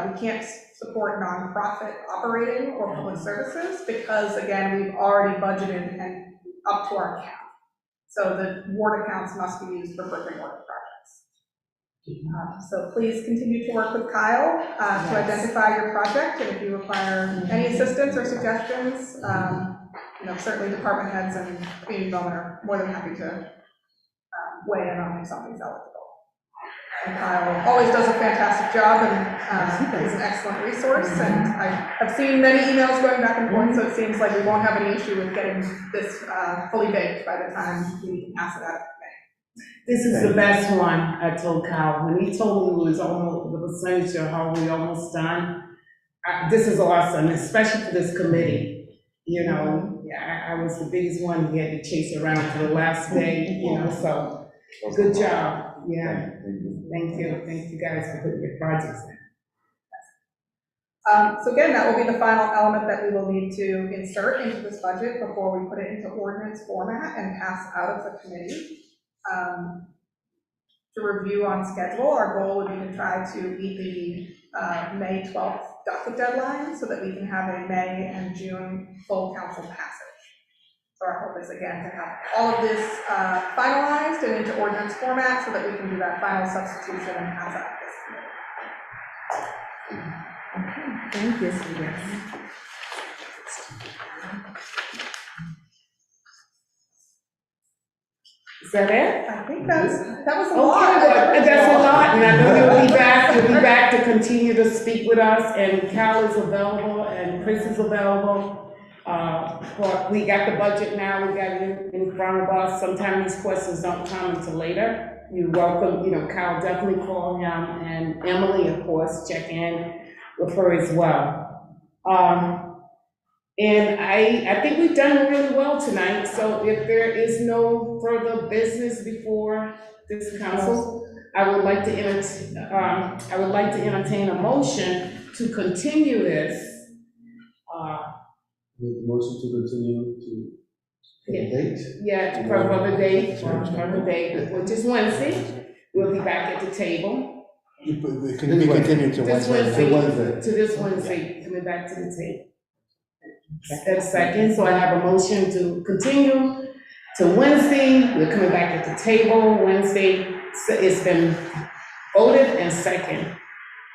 we can't support nonprofit operating or public services because, again, we've already budgeted and up to our cap. So the ward accounts must be used for brick and mortar projects. So please continue to work with Kyle to identify your project, and if you require any assistance or suggestions, certainly department heads and community development are more than happy to weigh in on if something's eligible. And Kyle always does a fantastic job and is an excellent resource, and I have seen many emails going back and forth, so it seems like we won't have any issue with getting this fully baked by the time we pass it out. This is the best one, I told Kyle. When he told me it was almost, the percentage of how we almost done, this is awesome, especially for this committee. I was the biggest one he had to chase around for the last day, so good job. Yeah, thank you guys for putting your projects in. So again, that will be the final element that we will need to insert into this budget before we put it into ordinance format and pass out of the committee. To review on schedule, our goal would be to try to meet the May 12th docket deadline so that we can have a May and June full council passage. So our hope is again to have all of this finalized and into ordinance format so that we can do that final substitution and pass out this committee. Okay, thank you, Sylvia. Is that it? I think that was a Okay, lot. well, that's a lot, and I know you'll be back to continue to speak with us, and Cal is available, and Chris is available. But we got the budget now, we got it in front of us, sometimes these questions don't come until later. You're welcome, Cal, definitely call him, and Emily, of course, check in with her as well. And I think we've done really well tonight, so if there is no further business before this council, I would like to entertain a motion to continue this. Make the motion to continue to the date? Yeah, for another date, which is Wednesday. We'll be back at the table. It can be continued to This Wednesday. Wednesday, to this Wednesday, coming back to the table. At second, so I have a motion to continue to Wednesday. We're coming back at the table Wednesday. So it's been voted and second.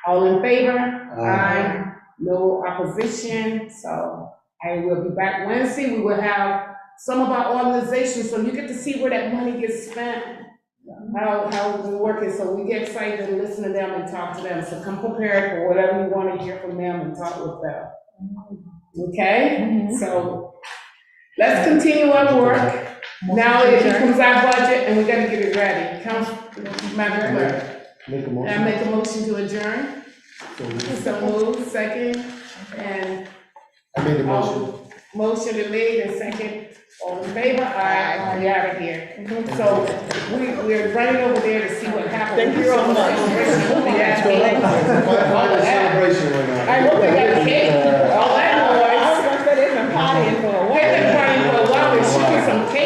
All in favor? Aye. No opposition, so I will be back Wednesday. We will have some of our organizations, so you get to see where that money gets spent, how we're working, so we get excited and listen to them and talk to them. So come prepared for whatever you want to hear from them and talk with them. Okay, so let's continue our work. Now it becomes our budget and we gotta get it ready. Council, Madam Clerk. Make a I motion. make a motion to adjourn. So moved, second, and I made a motion. motion been made and second. All in favor? Aye. We out of here. So we're running over there to see what happens. Thank you so much. Yeah. Celebration right now. I hope they got cake, all that noise. I was gonna say, they've been partying for a while. They've been partying for a while, they're shooting some cake.